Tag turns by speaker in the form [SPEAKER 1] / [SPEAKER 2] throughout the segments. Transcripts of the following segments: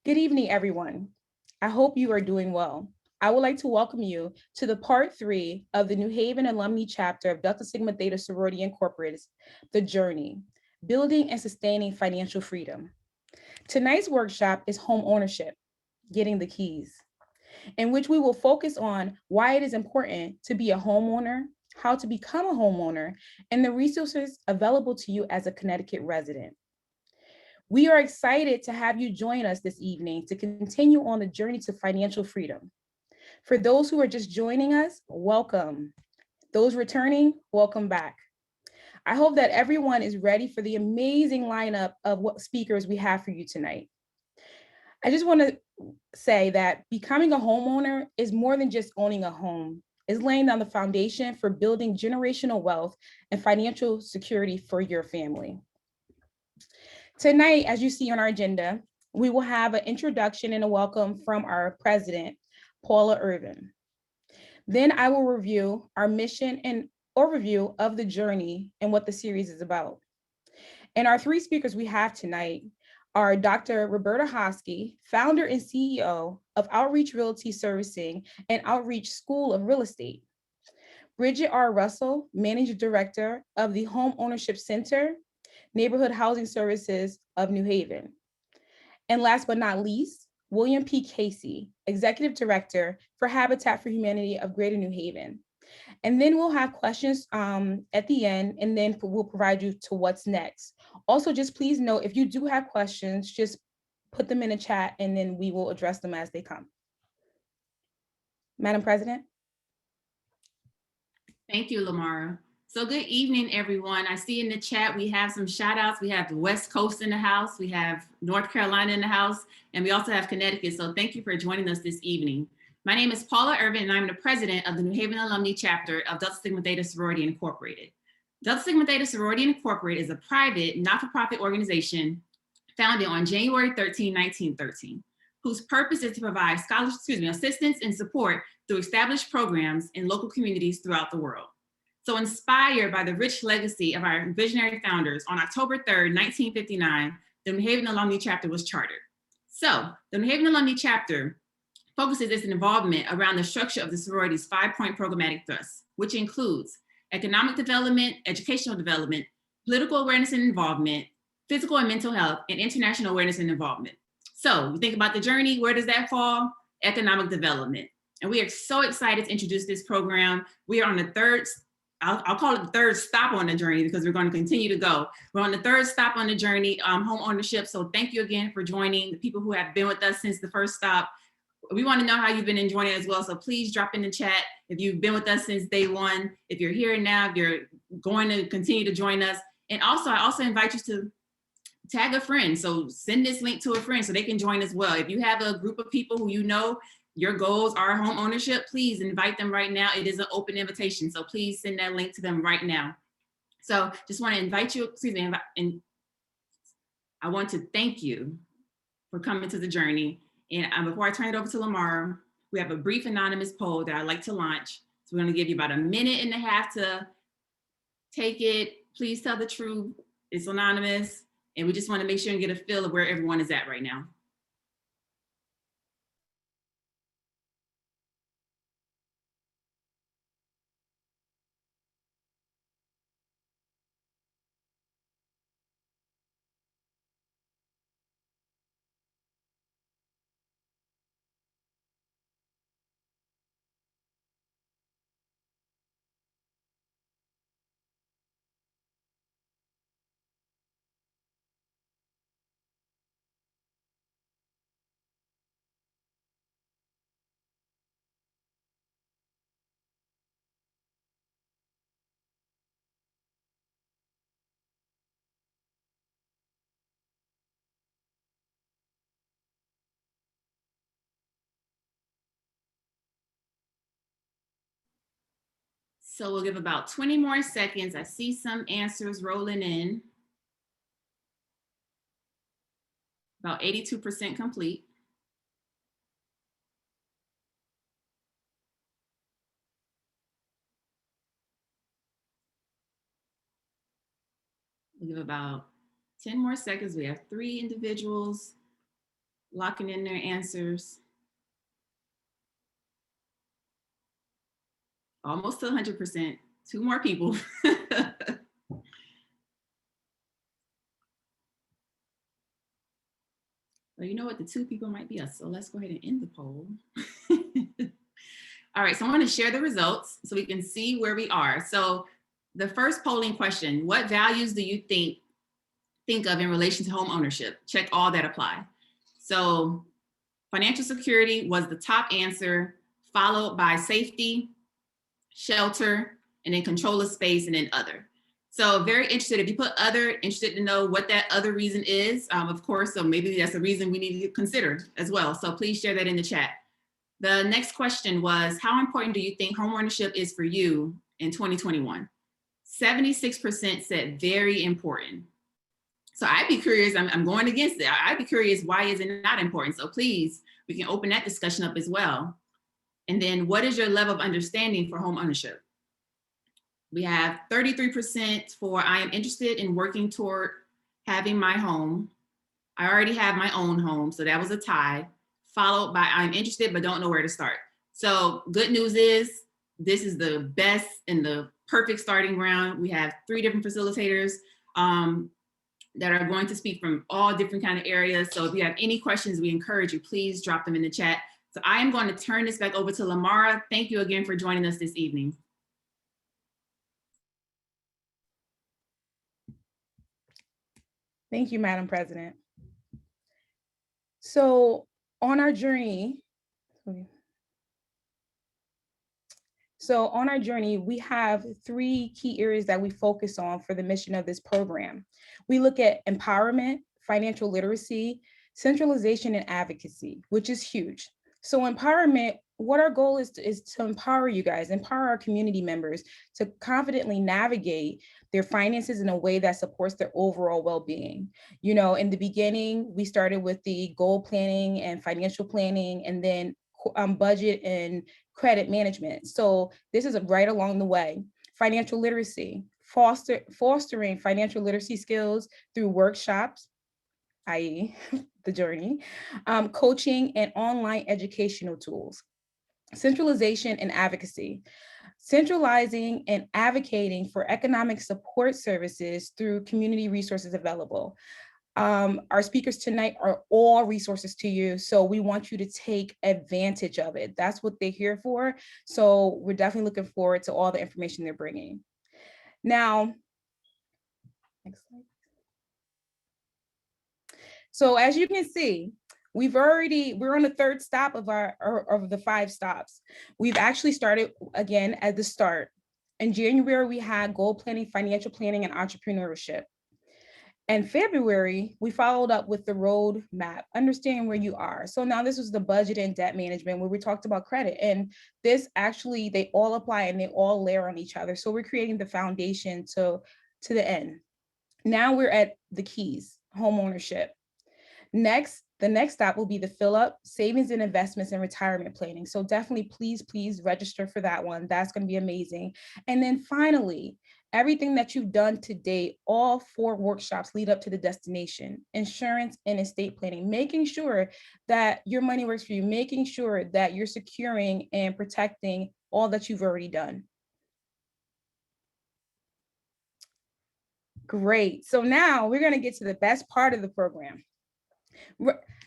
[SPEAKER 1] Good evening, everyone. I hope you are doing well. I would like to welcome you to the part 3 of the New Haven alumni chapter of Delta Sigma Theta Sorority Incorporated's The Journey, Building and Sustaining Financial Freedom. Tonight's workshop is Home Ownership, Getting the Keys, in which we will focus on why it is important to be a homeowner, how to become a homeowner, and the resources available to you as a Connecticut resident. We are excited to have you join us this evening to continue on the journey to financial freedom. For those who are just joining us, welcome. Those returning, welcome back. I hope that everyone is ready for the amazing lineup of what speakers we have for you tonight. I just want to say that becoming a homeowner is more than just owning a home. It's laying down the foundation for building generational wealth and financial security for your family. Tonight, as you see on our agenda, we will have an introduction and a welcome from our president, Paula Irvin. Then I will review our mission and overview of the journey and what the series is about. And our three speakers we have tonight are Dr. Roberta Hosky, founder and CEO of Outreach Realty Servicing and Outreach School of Real Estate. Bridget R. Russell, Managing Director of the Home Ownership Center, Neighborhood Housing Services of New Haven. And last but not least, William P. Casey, Executive Director for Habitat for Humanity of Greater New Haven. And then we'll have questions at the end, and then we'll provide you to what's next. Also, just please note, if you do have questions, just put them in the chat and then we will address them as they come. Madam President.
[SPEAKER 2] Thank you, Lamara. So good evening, everyone. I see in the chat we have some shout outs. We have the West Coast in the house, we have North Carolina in the house, and we also have Connecticut. So thank you for joining us this evening. My name is Paula Irvin, and I'm the president of the New Haven Alumni Chapter of Delta Sigma Theta Sorority Incorporated. Delta Sigma Theta Sorority Incorporated is a private, not-for-profit organization founded on January 13, 1913, whose purpose is to provide assistance and support through established programs in local communities throughout the world. So inspired by the rich legacy of our visionary founders, on October 3rd, 1959, the New Haven Alumni Chapter was chartered. So the New Haven Alumni Chapter focuses its involvement around the structure of the sorority's 5-point programmatic thrust, which includes economic development, educational development, political awareness and involvement, physical and mental health, and international awareness and involvement. So you think about the journey, where does that fall? Economic development. And we are so excited to introduce this program. We are on the third, I'll call it the third stop on the journey because we're going to continue to go. We're on the third stop on the journey, home ownership. So thank you again for joining, the people who have been with us since the first stop. We want to know how you've been enjoying it as well. So please drop in the chat if you've been with us since day one, if you're here now, if you're going to continue to join us. And also, I also invite you to tag a friend. So send this link to a friend so they can join as well. If you have a group of people who you know your goals are home ownership, please invite them right now. It is an open invitation. So please send that link to them right now. So just want to invite you, and I want to thank you for coming to the journey. And before I turn it over to Lamar, we have a brief anonymous poll that I'd like to launch. So we're going to give you about 1.5 minutes to take it. Please tell the truth. It's anonymous. And we just want to make sure and get a feel of where everyone is at right now. So we'll give about 20 more seconds. I see some answers rolling in. About 82% complete. We'll give about 10 more seconds. We have 3 individuals. locking in their answers. Almost to 100%. Two more people. Well, you know what? The two people might be us. So let's go ahead and end the poll. All right, so I'm going to share the results so we can see where we are. So the first polling question, what values do you think of in relation to home ownership? Check all that apply. So financial security was the top answer, followed by safety, shelter, and then control of space, and then other. So very interested, if you put other, interested to know what that other reason is, of course, so maybe that's a reason we need to consider as well. So please share that in the chat. The next question was, how important do you think homeownership is for you in 2021? 76% said very important. So I'd be curious, I'm going against it. I'd be curious, why is it not important? So please, we can open that discussion up as well. And then what is your level of understanding for home ownership? We have 33% for I am interested in working toward having my home. I already have my own home, so that was a tie, followed by I'm interested but don't know where to start. So good news is this is the best and the perfect starting ground. We have 3 different facilitators that are going to speak from all different kind of areas. So if you have any questions, we encourage you, please drop them in the chat. So I am going to turn this back over to Lamara. Thank you again for joining us this evening.
[SPEAKER 1] Thank you, Madam President. So on our journey, we have 3 key areas that we focus on for the mission of this program. We look at empowerment, financial literacy, centralization, and advocacy, which is huge. So empowerment, what our goal is to empower you guys, empower our community members to confidently navigate their finances in a way that supports their overall well-being. You know, in the beginning, we started with the goal planning and financial planning, and then budget and credit management. So this is right along the way. Financial literacy, fostering financial literacy skills through workshops, i.e. the journey, coaching, and online educational tools. Centralization and advocacy, centralizing and advocating for economic support services through community resources available. Our speakers tonight are all resources to you, so we want you to take advantage of it. That's what they're here for. So we're definitely looking forward to all the information they're bringing. Now, next slide. So as you can see, we're on the 3rd stop of of the 5 stops. We've actually started again at the start. In January, we had goal planning, financial planning, and entrepreneurship. In February, we followed up with the roadmap, understanding where you are. So now this was the budget and debt management, where we talked about credit. And this actually, they all apply and they all layer on each other. So we're creating the foundation to the end. Now we're at the keys, home ownership. Next, the next stop will be the fill up, savings and investments, and retirement planning. So definitely, please register for that one. That's going to be amazing. And then finally, everything that you've done to date, all 4 workshops lead up to the destination: insurance and estate planning, making sure that your money works for you, making sure that you're securing and protecting all that you've already done. Great. So now we're going to get to the best part of the program.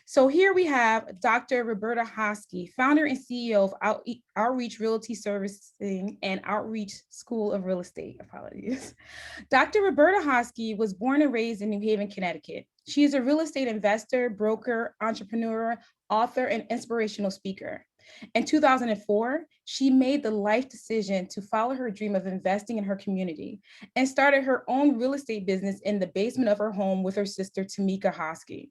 [SPEAKER 1] So here we have Dr. Roberta Hosky, founder and CEO of Outreach Realty Servicing and Outreach School of Real Estate. Apologies. Dr. Roberta Hosky was born and raised in New Haven, Connecticut. She is a real estate investor, broker, entrepreneur, author, and inspirational speaker. In 2004, she made the life decision to follow her dream of investing in her community and started her own real estate business in the basement of her home with her sister, Tamika Hosky.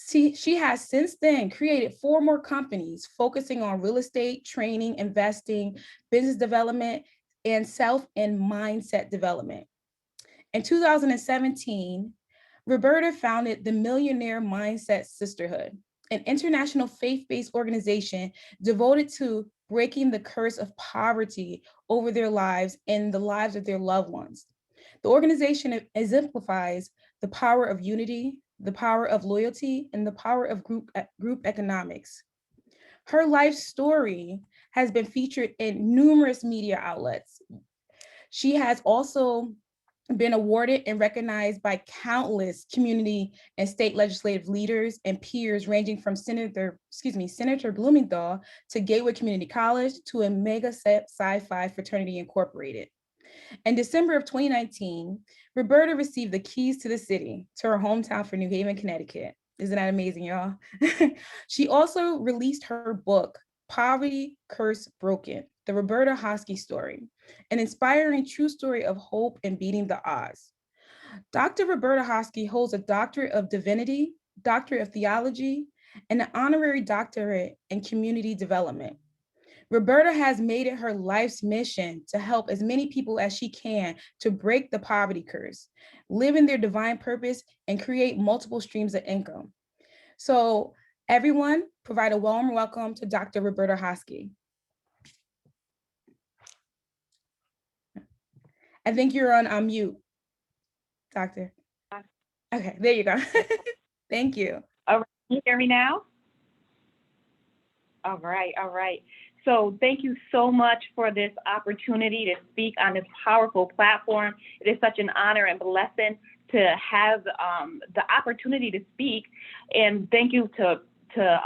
[SPEAKER 1] She has since then created 4 more companies focusing on real estate, training, investing, business development, and self and mindset development. In 2017, Roberta founded the Millionaire Mindset Sisterhood, an international faith-based organization devoted to breaking the curse of poverty over their lives and the lives of their loved ones. The organization exemplifies the power of unity, the power of loyalty, and the power of group economics. Her life story has been featured in numerous media outlets. She has also been awarded and recognized by countless community and state legislative leaders and peers, ranging from Senator Blumenthal to Gateway Community College to Omega Psi Phi Fraternity Incorporated. In December of 2019, Roberta received the keys to the city, to her hometown for New Haven, Connecticut. Isn't that amazing, y'all? She also released her book, Poverty Curse Broken, the Roberta Hosky story, an inspiring true story of hope and beating the odds. Dr. Roberta Hosky holds a doctorate of divinity, doctorate of theology, and an honorary doctorate in community development. Roberta has made it her life's mission to help as many people as she can to break the poverty curse, live in their divine purpose, and create multiple streams of income. So everyone, provide a warm welcome to Dr. Roberta Hosky. I think you're on mute, Doctor. Okay, there you go. Thank you.
[SPEAKER 3] All right, can you hear me now? All right, all right. So thank you so much for this opportunity to speak on this powerful platform. It is such an honor and blessing to have the opportunity to speak. And thank you to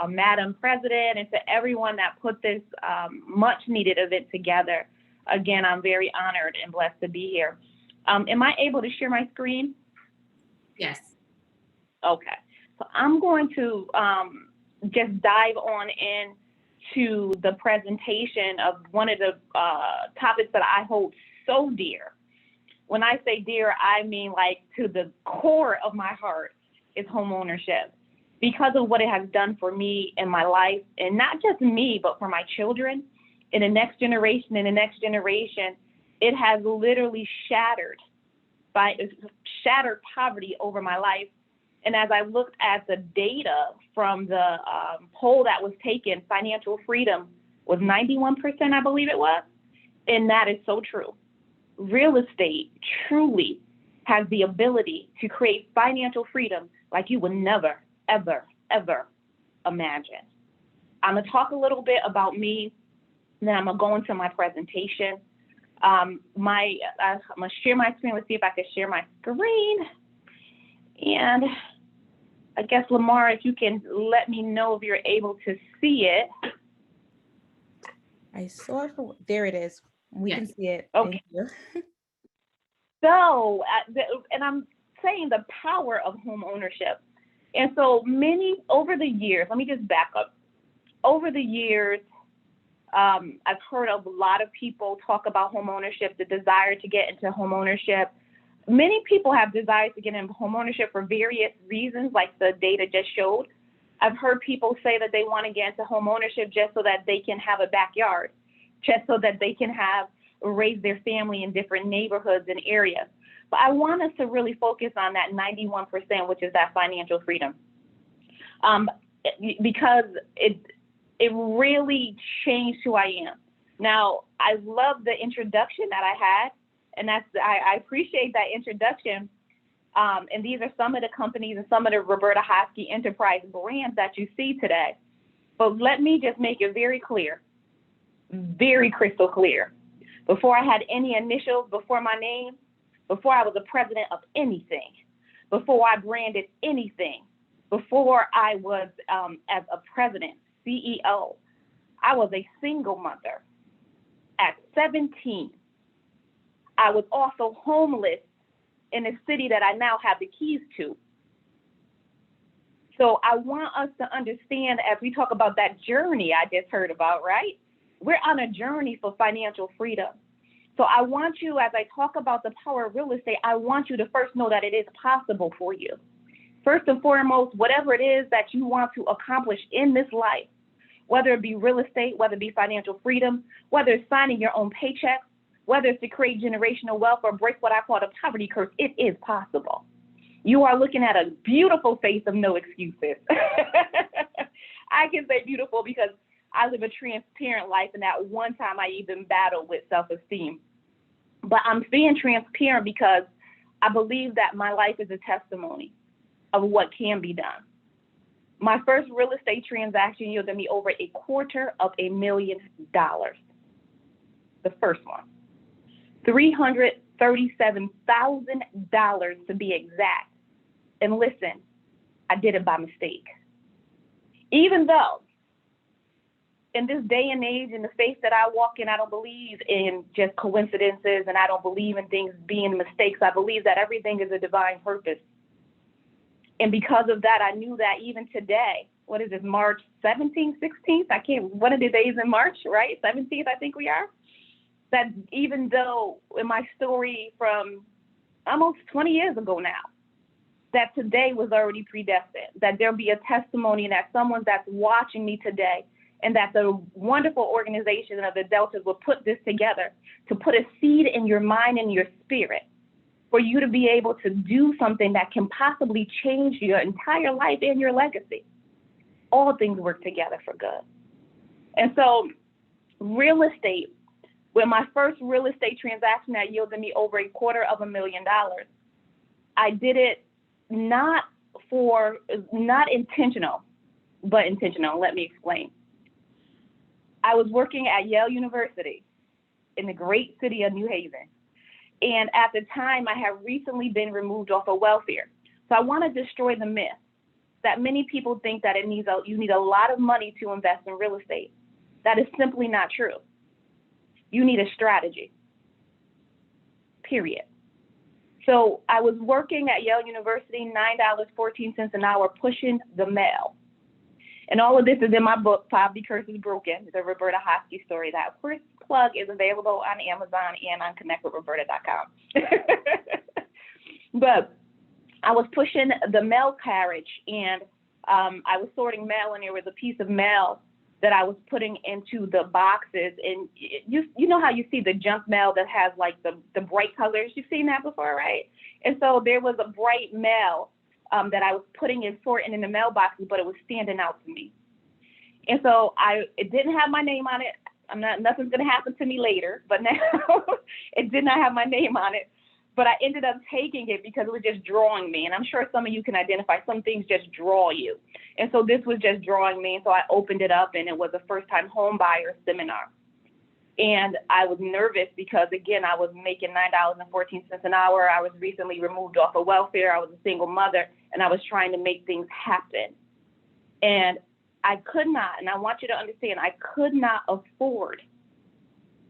[SPEAKER 3] Madam President and to everyone that put this much needed event together. Again, I'm very honored and blessed to be here. Am I able to share my screen?
[SPEAKER 2] Yes.
[SPEAKER 3] Okay, so I'm going to just dive on in to the presentation of one of the topics that I hold so dear. When I say dear, I mean like to the core of my heart is homeownership, because of what it has done for me in my life, and not just me, but for my children in the next generation. It has literally shattered poverty over my life. And as I looked at the data from the poll that was taken, financial freedom was 91%, I believe it was. And that is so true. Real estate truly has the ability to create financial freedom like you would never, ever, ever imagine. I'm going to talk a little bit about me, and then I'm going to go into my presentation. I'm going to share my screen. Let's see if I can share my screen. And I guess, Lamar, if you can let me know if you're able to see it.
[SPEAKER 1] I saw it. There it is. We can see it.
[SPEAKER 3] Okay.
[SPEAKER 1] Thank you.
[SPEAKER 3] So, and I'm saying the power of home ownership. And so over the years, let me just back up. Over the years, I've heard a lot of people talk about home ownership, the desire to get into home ownership. Many people have desires to get into home ownership for various reasons, like the data just showed. I've heard people say that they want to get into home ownership just so that they can have a backyard, just so that they can raise their family in different neighborhoods and areas. But I want us to really focus on that 91%, which is that financial freedom, because it really changed who I am. Now, I love the introduction that I had. And I appreciate that introduction. And these are some of the companies and some of the Roberta Hosky Enterprise brands that you see today. But let me just make it very clear, very crystal clear. Before I had any initials before my name, before I was a president of anything, before I branded anything, before I was as a president, CEO, I was a single mother at 17. I was also homeless in a city that I now have the keys to. So I want us to understand, as we talk about that journey I just heard about, right? We're on a journey for financial freedom. So I want you, as I talk about the power of real estate, I want you to first know that it is possible for you. First and foremost, whatever it is that you want to accomplish in this life, whether it be real estate, whether it be financial freedom, whether it's signing your own paycheck, whether it's to create generational wealth or break what I call the poverty curse, it is possible. You are looking at a beautiful face of no excuses. I can say beautiful because I live a transparent life, and at one time I even battled with self-esteem. But I'm being transparent because I believe that my life is a testimony. of what can be done. My first real estate transaction yielded me over $250,000. The first one. $337,000 to be exact. And listen, I did it by mistake. Even though in this day and age, in the space that I walk in, I don't believe in just coincidences, and I don't believe in things being mistakes. I believe that everything is a divine purpose. And because of that, I knew that even today, what is it, March 17th, 16th? One of the days in March, right? 17th, I think we are. That even though in my story from almost 20 years ago now, that today was already predestined, that there'll be a testimony, and that someone that's watching me today, and that the wonderful organization of the Deltas will put this together to put a seed in your mind and your spirit for you to be able to do something that can possibly change your entire life and your legacy. All things work together for good. And so real estate, with my first real estate transaction that yielded me over $250,000, I did it not intentional, but intentional. Let me explain. I was working at Yale University in the great city of New Haven. And at the time, I had recently been removed off of welfare. So I want to destroy the myth that many people think that you need a lot of money to invest in real estate. That is simply not true. You need a strategy, period. So I was working at Yale University, $9.14 an hour, pushing the mail. And all of this is in my book, Poverty Curses Broken, the Roberta Hosky story. That first plug is available on Amazon and on connectwithroberta.com. But I was pushing the mail carriage, and I was sorting mail, and there was a piece of mail that I was putting into the boxes. And you know how you see the junk mail that has like the bright colors? You've seen that before, right? And so there was a bright mail that I was putting and sorting in the mailboxes, but it was standing out to me. And so it didn't have my name on it. Nothing's gonna happen to me later, but now it did not have my name on it. But I ended up taking it because it was just drawing me. And I'm sure some of you can identify some things just draw you. And so this was just drawing me. And so I opened it up, and it was a first-time home buyer seminar. And I was nervous because, again, I was making $9.14 an hour. I was recently removed off of welfare. I was a single mother, and I was trying to make things happen. And I could not, and I want you to understand, I could not afford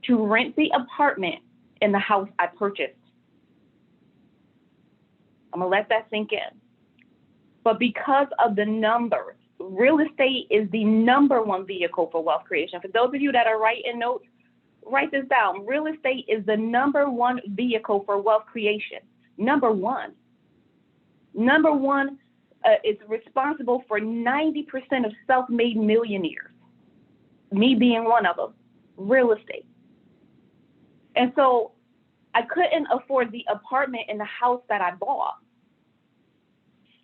[SPEAKER 3] to rent the apartment in the house I purchased. I'm going to let that sink in. But because of the numbers, real estate is the number one vehicle for wealth creation. For those of you that are writing notes, write this down. Real estate is the number one vehicle for wealth creation. Number one. Number one is responsible for 90% of self-made millionaires. Me being one of them. Real estate. And so I couldn't afford the apartment in the house that I bought.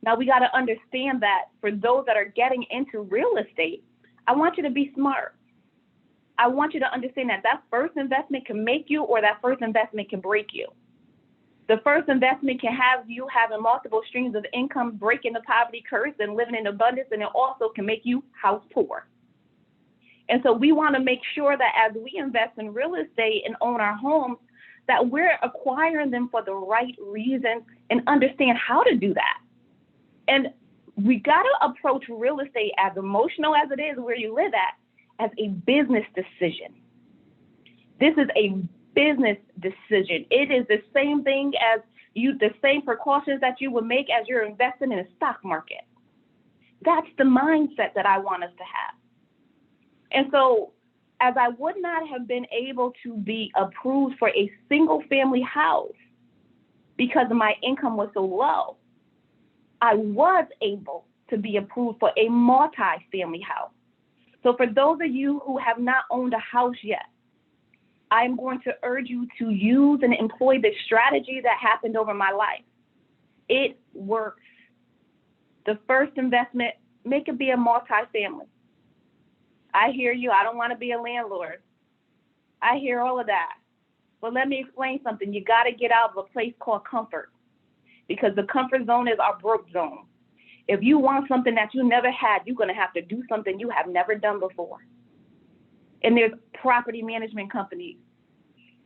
[SPEAKER 3] Now we got to understand that for those that are getting into real estate, I want you to be smart. I want you to understand that that first investment can make you, or that first investment can break you. The first investment can have you having multiple streams of income, breaking the poverty curse and living in abundance, and it also can make you house poor. And so we want to make sure that as we invest in real estate and own our homes, that we're acquiring them for the right reasons and understand how to do that. And we got to approach real estate, as emotional as it is where you live at, as a business decision. This is a business decision. It is the same thing as the same precautions that you would make as you're investing in a stock market. That's the mindset that I want us to have. And so, as I would not have been able to be approved for a single family house because my income was so low, I was able to be approved for a multi-family house. So for those of you who have not owned a house yet, I'm going to urge you to use and employ the strategy that happened over my life. It works. The first investment, make it be a multi-family. I hear you. I don't want to be a landlord. I hear all of that. But let me explain something. You got to get out of a place called comfort, because the comfort zone is our broke zone. If you want something that you never had, you're going to have to do something you have never done before. And there's property management companies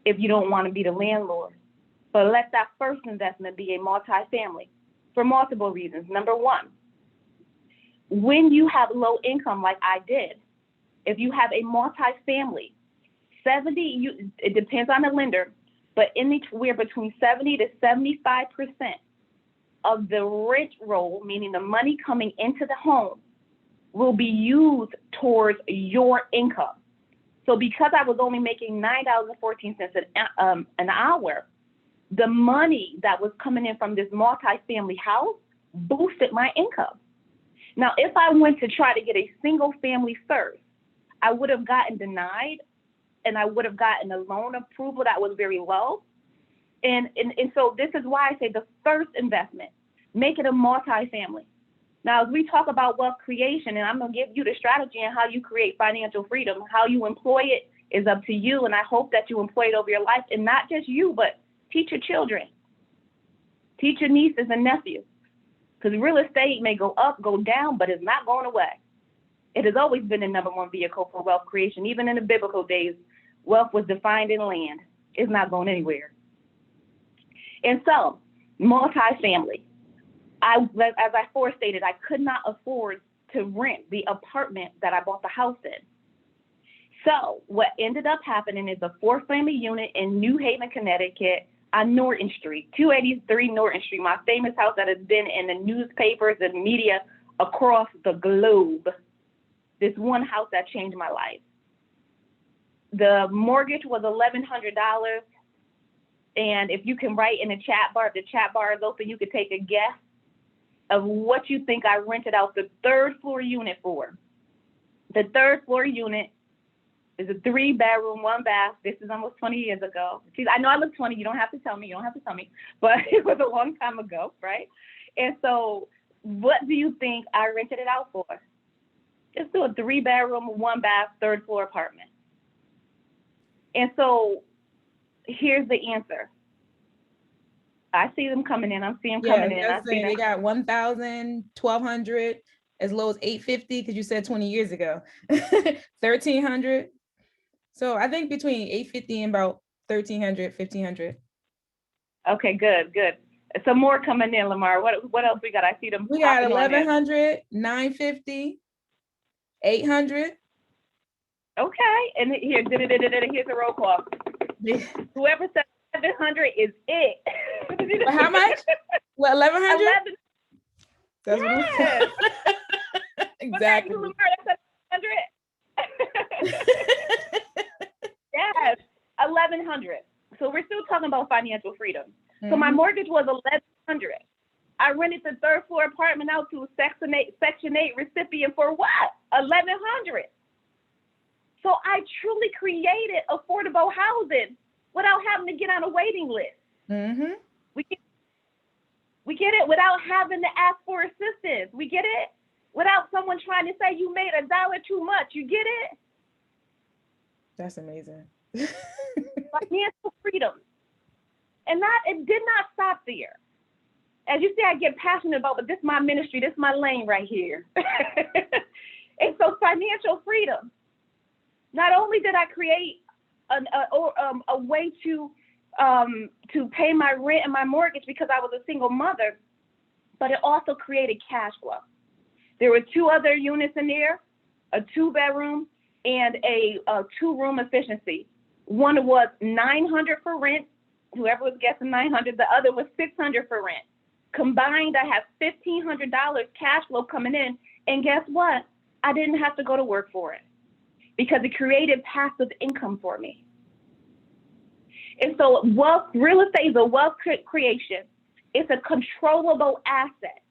[SPEAKER 3] if you don't want to be the landlord. But let that first investment be a multifamily for multiple reasons. Number one, when you have low income like I did, if you have a multifamily, it depends on the lender, but we're between 70 to 75% of the rent roll, meaning the money coming into the home, will be used towards your income. So because I was only making $9.14 an hour, the money that was coming in from this multifamily house boosted my income. Now, if I went to try to get a single family first, I would have gotten denied, and I would have gotten a loan approval that was very low. And so this is why I say the first investment, make it a multifamily. Now, as we talk about wealth creation, and I'm going to give you the strategy on how you create financial freedom, how you employ it is up to you. And I hope that you employ it over your life, and not just you, but teach your children, teach your nieces and nephews, because real estate may go up, go down, but it's not going away. It has always been the number one vehicle for wealth creation. Even in the biblical days, wealth was defined in land. It's not going anywhere. And so, multifamily. As I forestated, I could not afford to rent the apartment that I bought the house in. So what ended up happening is a 4-family unit in New Haven, Connecticut on Norton Street, 283 Norton Street, my famous house that has been in the newspapers and media across the globe. This one house that changed my life. The mortgage was $1,100. And if you can write in the chat bar, if the chat bar is open, you could take a guess of what you think I rented out the 3rd floor unit for. The 3rd floor unit is a 3-bedroom, 1 bath. This is almost 20 years ago. See, I know I look 20. You don't have to tell me. But it was a long time ago, right? And so what do you think I rented it out for? Just do a 3-bedroom, 1 bath, 3rd floor apartment. And so here's the answer. I see them coming in. I'm seeing them coming in.
[SPEAKER 1] They got 1,000, 1,200, as low as 850, because you said 20 years ago. 1,300. So I think between 850 and about 1,300, 1,500.
[SPEAKER 3] Okay, good. Some more coming in, Lamar. What else we got? I see them.
[SPEAKER 1] We got 1,100, 950, 800.
[SPEAKER 3] Okay, and here's a roll call. Whoever said 700 is it.
[SPEAKER 1] Well, how much? Well, 1,100?
[SPEAKER 3] 11. Yes.
[SPEAKER 1] Exactly.
[SPEAKER 3] Lamar, that's 100. Yes, 1,100. So we're still talking about financial freedom. So my mortgage was 1,100. I rented the 3rd floor apartment out to a Section 8 recipient for what? 1,100. So I truly created affordable housing without having to get on a waiting list.
[SPEAKER 1] Mm-hmm.
[SPEAKER 3] We get it without having to ask for assistance. We get it without someone trying to say you made $1 too much. You get it?
[SPEAKER 1] That's amazing.
[SPEAKER 3] Financial freedom. And it did not stop there. As you see, I get passionate about, but this is my ministry. This is my lane right here. And so financial freedom. Not only did I create a way to pay my rent and my mortgage because I was a single mother, but it also created cash flow. There were 2 other units in there, a 2-bedroom and a 2-room efficiency. One was $900 for rent. Whoever was guessing 900, the other was $600 for rent. Combined, I have $1,500 cash flow coming in. And guess what? I didn't have to go to work for it because it created passive income for me. And so real estate is a wealth creation. It's a controllable asset,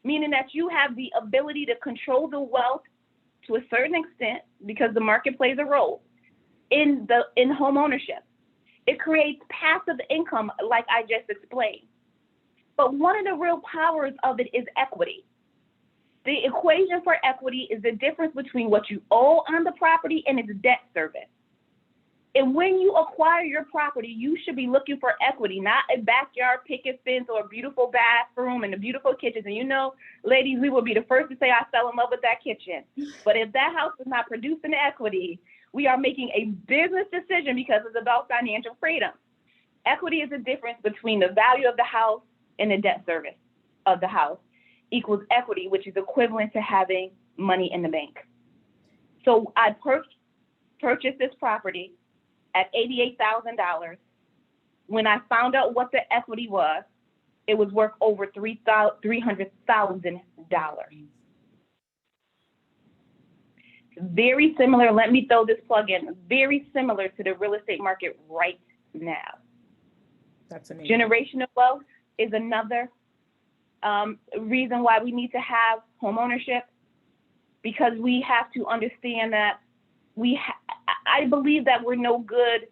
[SPEAKER 3] meaning that you have the ability to control the wealth to a certain extent because the market plays a role in home ownership. It creates passive income like I just explained. But one of the real powers of it is equity. The equation for equity is the difference between what you owe on the property and its debt service. And when you acquire your property, you should be looking for equity, not a backyard picket fence or a beautiful bathroom and a beautiful kitchen. And you know, ladies, we will be the first to say I fell in love with that kitchen. But if that house is not producing equity, we are making a business decision because it's about financial freedom. Equity is the difference between the value of the house and the debt service of the house equals equity, which is equivalent to having money in the bank. So I purchased this property at $88,000. When I found out what the equity was, it was worth over $300,000. Very similar, let me throw this plug in, very similar to the real estate market right now.
[SPEAKER 1] That's amazing.
[SPEAKER 3] Generational wealth is another reason why we need to have homeownership, because we have to understand that I believe that we're no good,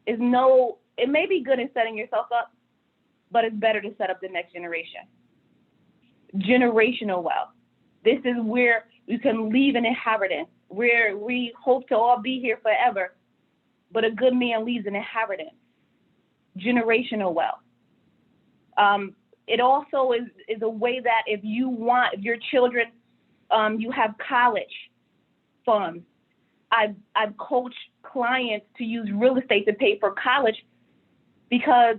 [SPEAKER 3] it may be good in setting yourself up, but it's better to set up the next generation. Generational wealth. This is where you can leave an inheritance, where we hope to all be here forever, but a good man leaves an inheritance. Generational wealth. It also is a way that if your children, you have college funds. I've coached clients to use real estate to pay for college because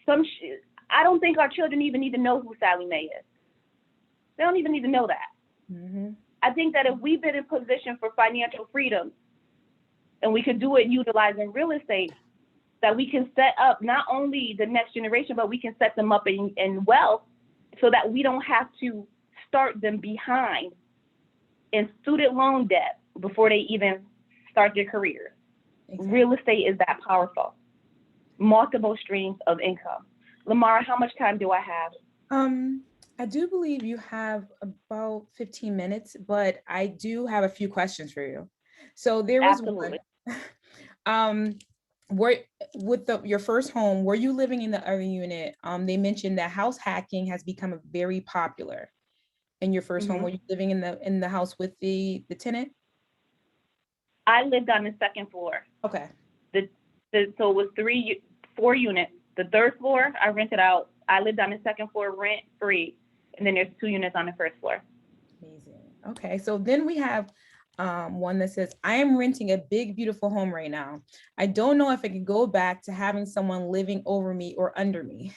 [SPEAKER 3] I don't think our children even need to know who Sally Mae is. They don't even need to know that.
[SPEAKER 1] Mm-hmm.
[SPEAKER 3] I think that if we've been in position for financial freedom and we can do it utilizing real estate, that we can set up not only the next generation, but we can set them up in wealth so that we don't have to start them behind in student loan debt before they even start their careers. Exactly. Real estate is that powerful. Multiple streams of income. Lamara, how much time do I have?
[SPEAKER 1] I do believe you have about 15 minutes, but I do have a few questions for you. So there was
[SPEAKER 3] Absolutely.
[SPEAKER 1] one. Your first home, were you living in the other unit? They mentioned that house hacking has become very popular. In your first home, were you living in the house with the tenant?
[SPEAKER 3] I lived on the second floor.
[SPEAKER 1] Okay.
[SPEAKER 3] So it was 4 units. The third floor I rented out. I lived on the second floor rent free, and then there's 2 units on the first floor.
[SPEAKER 1] Amazing. Okay, so then we have one that says, I am renting a big, beautiful home right now. I don't know if I can go back to having someone living over me or under me.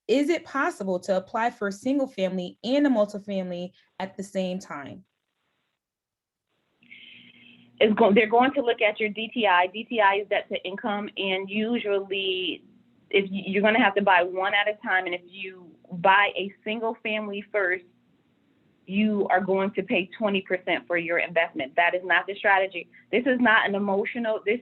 [SPEAKER 1] Is it possible to apply for a single family and a multifamily at the same time?
[SPEAKER 3] They're going to look at your DTI. DTI is debt to income, and usually if you're going to have to buy one at a time, and if you buy a single family first, you are going to pay 20% for your investment. That is not the strategy. This is not an emotional, as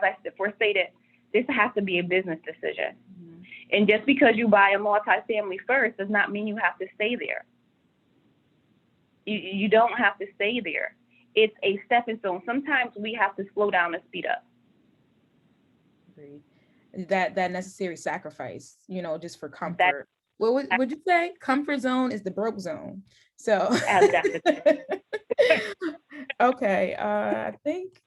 [SPEAKER 3] I first stated, this has to be a business decision. Mm-hmm. And just because you buy a multifamily first does not mean you have to stay there. You don't have to stay there. It's a stepping stone. Sometimes we have to slow down and speed up.
[SPEAKER 1] Agreed. That necessary sacrifice, just for comfort. What would you say? Comfort zone is the broke zone. So okay, I think.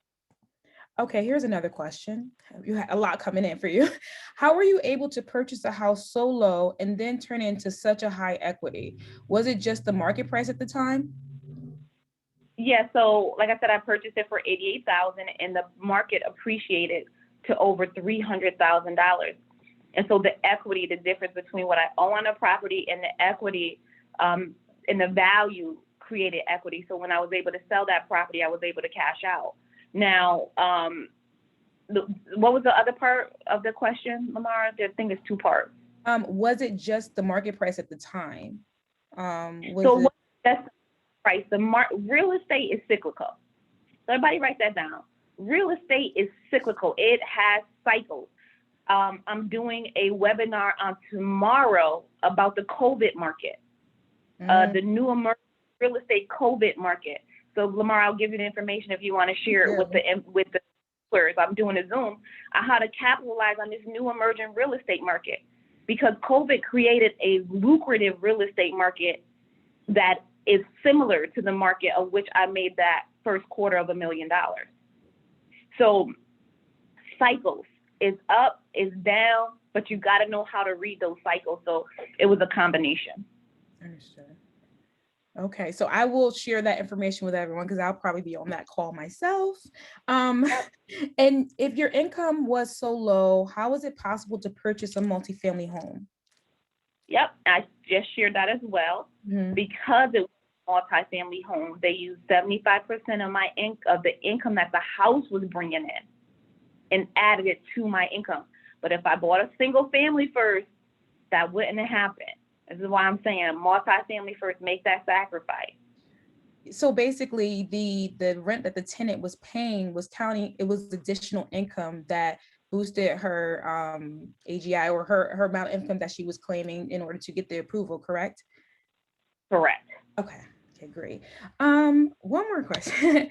[SPEAKER 1] Okay, here's another question. You had a lot coming in for you. How were you able to purchase a house so low and then turn into such a high equity? Was it just the market price at the time?
[SPEAKER 3] Yeah, so like I said, I purchased it for $88,000 and the market appreciated to over $300,000. And so the equity, the difference between what I owe on a property and the equity and the value created equity. So when I was able to sell that property, I was able to cash out. Now, what was the other part of the question, Lamara? I think it's 2 parts.
[SPEAKER 1] Was it just the market price at the time?
[SPEAKER 3] That's the price. Real estate is cyclical. So everybody write that down. Real estate is cyclical. It has cycles. I'm doing a webinar on tomorrow about the COVID market, the new emerging real estate COVID market. So Lamar, I'll give you the information if you want to share it with the viewers. I'm doing a Zoom on how to capitalize on this new emerging real estate market, because COVID created a lucrative real estate market that is similar to the market of which I made that first $250,000. So cycles. It's up, it's down, but you got to know how to read those cycles. So it was a combination.
[SPEAKER 1] Understood. Okay, so I will share that information with everyone because I'll probably be on that call myself. Um, and if your income was so low, how was it possible to purchase a multifamily home?
[SPEAKER 3] Yep, I just shared that as well.
[SPEAKER 1] Mhm.
[SPEAKER 3] Because it was a multifamily home, they used 75% of my of the income that the house was bringing in and added it to my income. But if I bought a single family first, that wouldn't have happened. This is why I'm saying multifamily first, make that sacrifice.
[SPEAKER 1] So basically, the rent that the tenant was paying was counting, it was additional income that boosted her AGI, or her amount of income that she was claiming in order to get the approval, correct?
[SPEAKER 3] Correct.
[SPEAKER 1] Okay. Okay, great. One more question.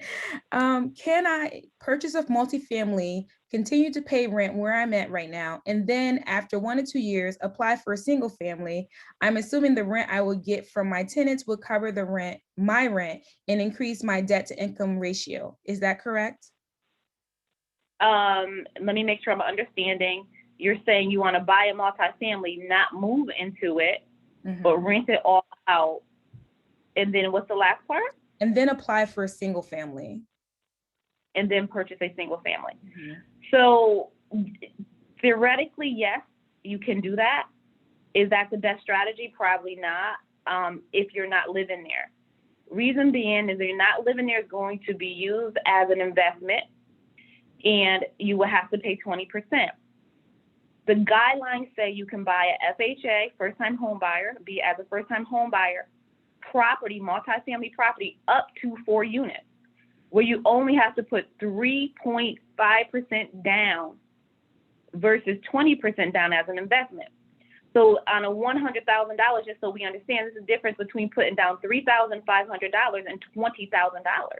[SPEAKER 1] Can I purchase a multifamily, continue to pay rent where I'm at right now, and then after 1 to 2 years, apply for a single family? I'm assuming the rent I would get from my tenants would cover the rent, my rent, and increase my debt to income ratio. Is that correct?
[SPEAKER 3] Let me make sure I'm understanding. You're saying you want to buy a multifamily, not move into it, but rent it all out. And then what's the last part?
[SPEAKER 1] And then apply for a single family.
[SPEAKER 3] And then purchase a single family. So theoretically, yes, you can do that. Is that the best strategy? Probably not, if you're not living there. Reason being is that you're not living there is going to be used as an investment, and you will have to pay 20%. The guidelines say you can buy a FHA, first-time home buyer, be as a first-time home buyer, property, multifamily property, up to 4 units, where you only have to put 3.5% down versus 20% down as an investment. So on a $100,000, just so we understand, there's a difference between putting down $3,500 and $20,000.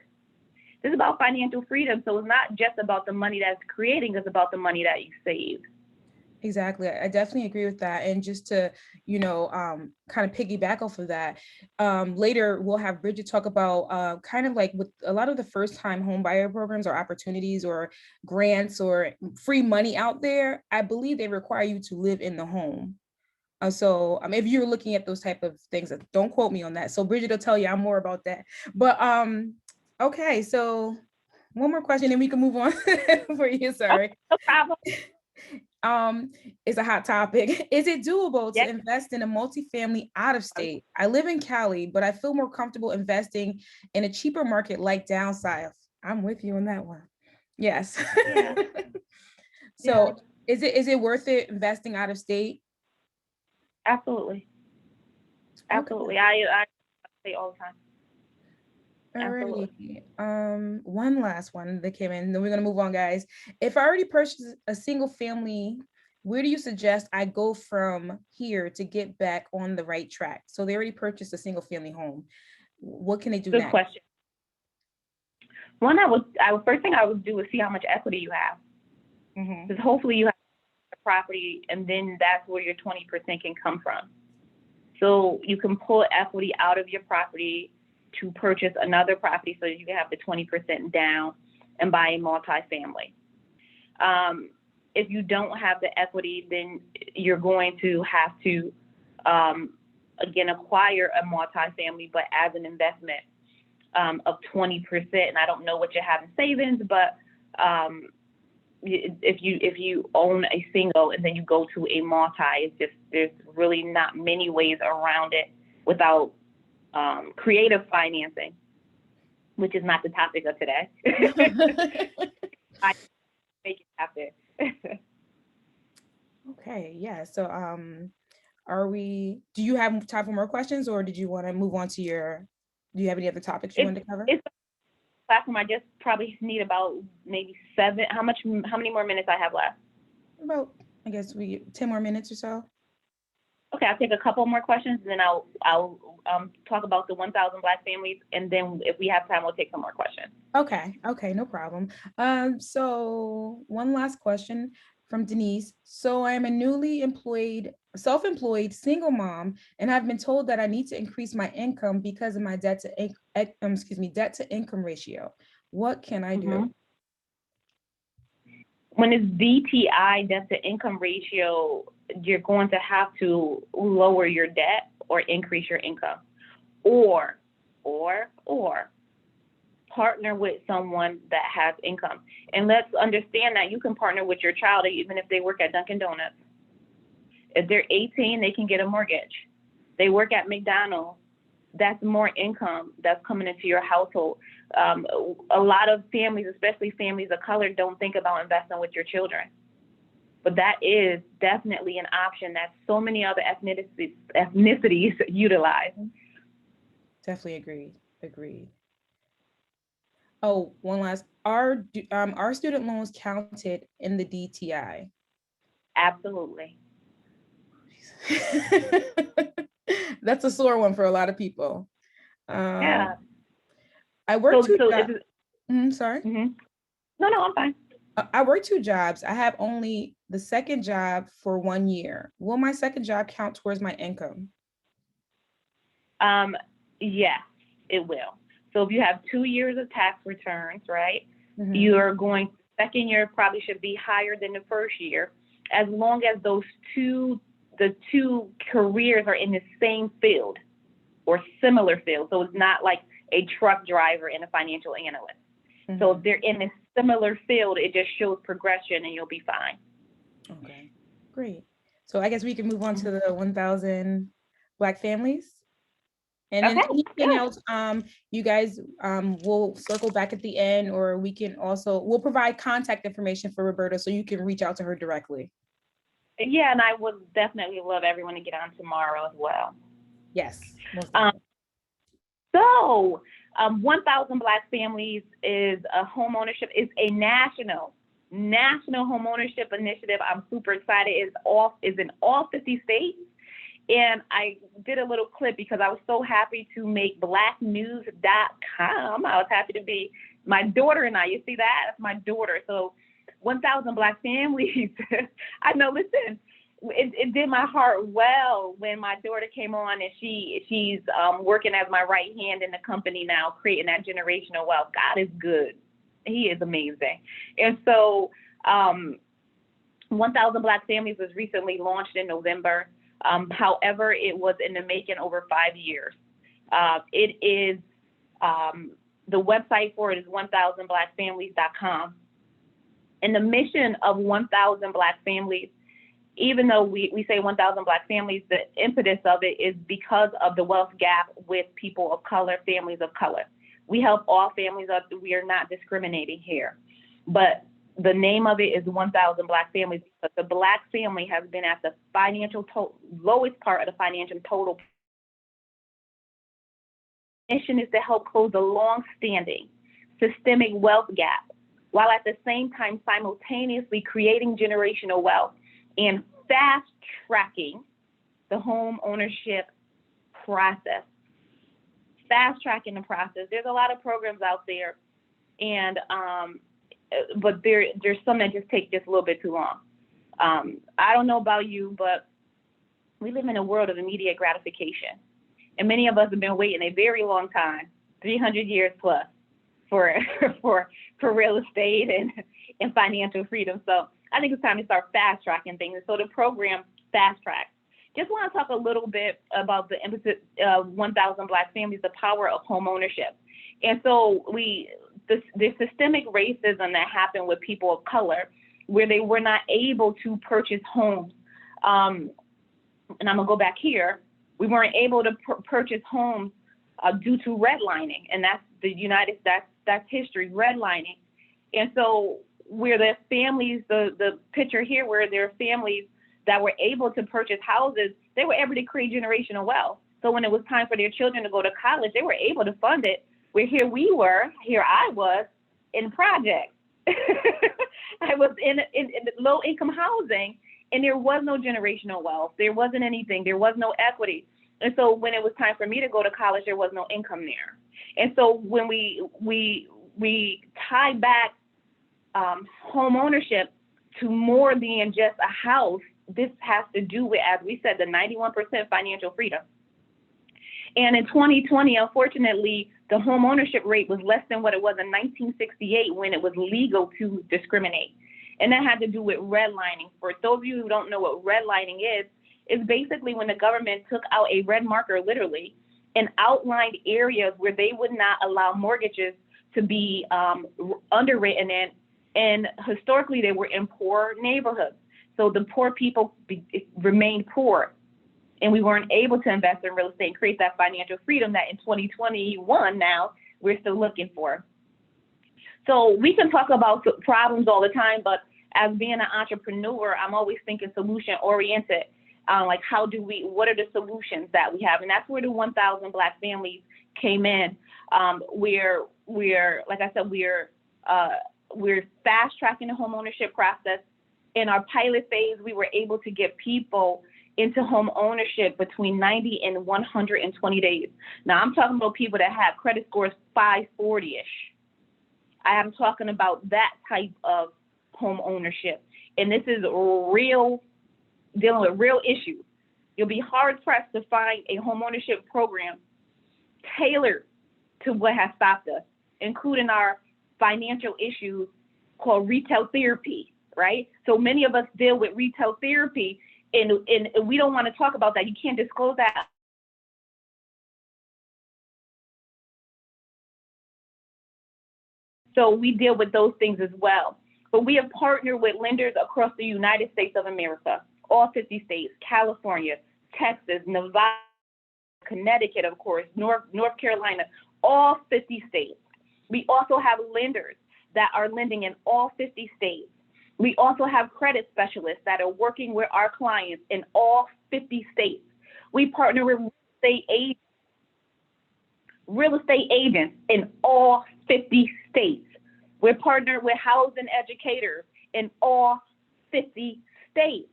[SPEAKER 3] This is about financial freedom. So it's not just about the money that's creating, it's about the money that you save.
[SPEAKER 1] Exactly. I definitely agree with that. And just to, kind of piggyback off of that, later we'll have Bridget talk about kind of like with a lot of the first time home buyer programs or opportunities or grants or free money out there. I believe they require you to live in the home. So if you're looking at those type of things, don't quote me on that. So Bridget will tell you I'm more about that. But okay, so one more question and we can move on for you. Sorry.
[SPEAKER 3] No problem.
[SPEAKER 1] Is a hot topic. Is it doable to
[SPEAKER 3] Yes.
[SPEAKER 1] invest in a multifamily out of state? I live in Cali, but I feel more comfortable investing in a cheaper market like down south. I'm with you on that one. Yes.
[SPEAKER 3] Yeah.
[SPEAKER 1] So is it worth it investing out of state?
[SPEAKER 3] Absolutely. Absolutely. I say all the time.
[SPEAKER 1] Alrighty. One last one that came in, then we're gonna move on, guys. If I already purchased a single family, where do you suggest I go from here to get back on the right track? So they already purchased a single family home. What can they do
[SPEAKER 3] Good
[SPEAKER 1] next?
[SPEAKER 3] question. One, first thing I would do is see how much equity you have. Because hopefully you have a property, and then that's where your 20% can come from. So you can pull equity out of your property to purchase another property so you can have the 20% down and buy a multifamily. If you don't have the equity, then you're going to have to, again, acquire a multifamily, but as an investment of 20%. And I don't know what you have in savings, but if you own a single and then you go to a multi, there's really not many ways around it without creative financing, which is not the topic of today. I make it happen.
[SPEAKER 1] Okay, yeah. So do you have time for more questions, or did you want to move on to do you have any other topics you wanted to cover?
[SPEAKER 3] It's a platform. I just probably need about maybe 7. How many more minutes I have left?
[SPEAKER 1] About, I guess 10 more minutes or so.
[SPEAKER 3] Okay, I'll take a couple more questions, and then I'll talk about the 1,000 Black families, and then if we have time, we'll take some more questions.
[SPEAKER 1] Okay, no problem. So one last question from Denise. So I'm a newly self-employed single mom, and I've been told that I need to increase my income because of my debt to income ratio. What can I do?
[SPEAKER 3] when it's DTI, debt to income ratio, you're going to have to lower your debt or increase your income, or partner with someone that has income. And let's understand that you can partner with your child even if they work at Dunkin' Donuts. If they're 18, they can get a mortgage. They work at McDonald's. That's more income that's coming into your household. A lot of families, especially families of color, don't think about investing with your children. But that is definitely an option that so many other ethnicities utilize.
[SPEAKER 1] Definitely agreed. Oh, one last, our student loans counted in the DTI?
[SPEAKER 3] Absolutely.
[SPEAKER 1] That's a sore one for a lot of people.
[SPEAKER 3] Yeah.
[SPEAKER 1] I work two jobs. Sorry.
[SPEAKER 3] Mm-hmm. No, I'm fine.
[SPEAKER 1] I work two jobs. I have only the second job for 1 year. Will my second job count towards my income?
[SPEAKER 3] Yes, it will. So if you have 2 years of tax returns, right,
[SPEAKER 1] Mm-hmm.
[SPEAKER 3] you're going, second year probably should be higher than the first year, as long as the two careers are in the same field or similar field. So it's not like a truck driver and a financial analyst.
[SPEAKER 1] Mm-hmm.
[SPEAKER 3] So if they're in a similar field, it just shows progression and you'll be fine.
[SPEAKER 1] Okay, great. So I guess we can move on to the 1,000 Black families. And then anything else, you guys will circle back at the end, or we'll provide contact information for Roberta so you can reach out to her directly.
[SPEAKER 3] Yeah, and I would definitely love everyone to get on tomorrow as well.
[SPEAKER 1] Yes.
[SPEAKER 3] 1,000 Black families is a homeownership, is a national homeownership initiative. I'm super excited. Is in all 50 states. And I did a little clip because I was so happy to make blacknews.com. I was happy to be my daughter and I. You see that? That's my daughter. So 1,000 Black families. I know, listen, it did my heart well when my daughter came on, and she's working as my right hand in the company now, creating that generational wealth. God is good. He is amazing. And so 1,000 Black families was recently launched in November. However, it was in the making over 5 years. It is, the website for it is 1000blackfamilies.com. And the mission of 1,000 Black families, even though we say 1,000 Black families, the impetus of it is because of the wealth gap with people of color, families of color. We help all families up. We are not discriminating here. But the name of it is 1,000 Black families, but the Black family has been at the lowest part of the financial total. Mission is to help close the long-standing systemic wealth gap, while at the same time simultaneously creating generational wealth and fast-tracking the home ownership process. Fast-tracking the process. There's a lot of programs out there, and but there's some that just take just a little bit too long. I don't know about you, but we live in a world of immediate gratification. And many of us have been waiting a very long time, 300 years plus, for real estate and financial freedom. So I think it's time to start fast tracking things. So the program Fast Track. Just want to talk a little bit about the emphasis of 1,000 Black families, the power of home ownership. And so the systemic racism that happened with people of color, where they were not able to purchase homes. And I'm gonna go back here. We weren't able to purchase homes due to redlining, and that's history, redlining. And so where the families, the picture here, where there are families that were able to purchase houses, they were able to create generational wealth. So when it was time for their children to go to college, they were able to fund it. Where here I was in projects. I was in low income housing, and there was no generational wealth. There wasn't anything. There was no equity. And so when it was time for me to go to college, there was no income there. And so when we tie back home ownership to more than just a house, this has to do with, as we said, the 91% financial freedom. And in 2020, unfortunately, the home ownership rate was less than what it was in 1968 when it was legal to discriminate. And that had to do with redlining. For those of you who don't know what redlining is, it's basically when the government took out a red marker, literally, and outlined areas where they would not allow mortgages to be underwritten in. And historically, they were in poor neighborhoods. So the poor people remained poor. And we weren't able to invest in real estate and create that financial freedom that in 2021 now we're still looking for. So we can talk about problems all the time, but as being an entrepreneur, I'm always thinking solution oriented. Like what are the solutions that we have? And that's where the 1,000 Black families came in. We're like I said, we're fast tracking the homeownership process. In our pilot phase, we were able to get people into home ownership between 90 and 120 days. Now, I'm talking about people that have credit scores 540-ish. I am talking about that type of home ownership. And this is real, dealing with real issues. You'll be hard pressed to find a home ownership program tailored to what has stopped us, including our financial issues called retail therapy, right? So many of us deal with retail therapy, and we don't want to talk about that. You can't disclose that. So we deal with those things as well. But we have partnered with lenders across the United States of America, all 50 states, California, Texas, Nevada, Connecticut, of course, North Carolina, all 50 states. We also have lenders that are lending in all 50 states. We also have credit specialists that are working with our clients in all 50 states. We partner with real estate agents in all 50 states. We're partnered with housing educators in all 50 states.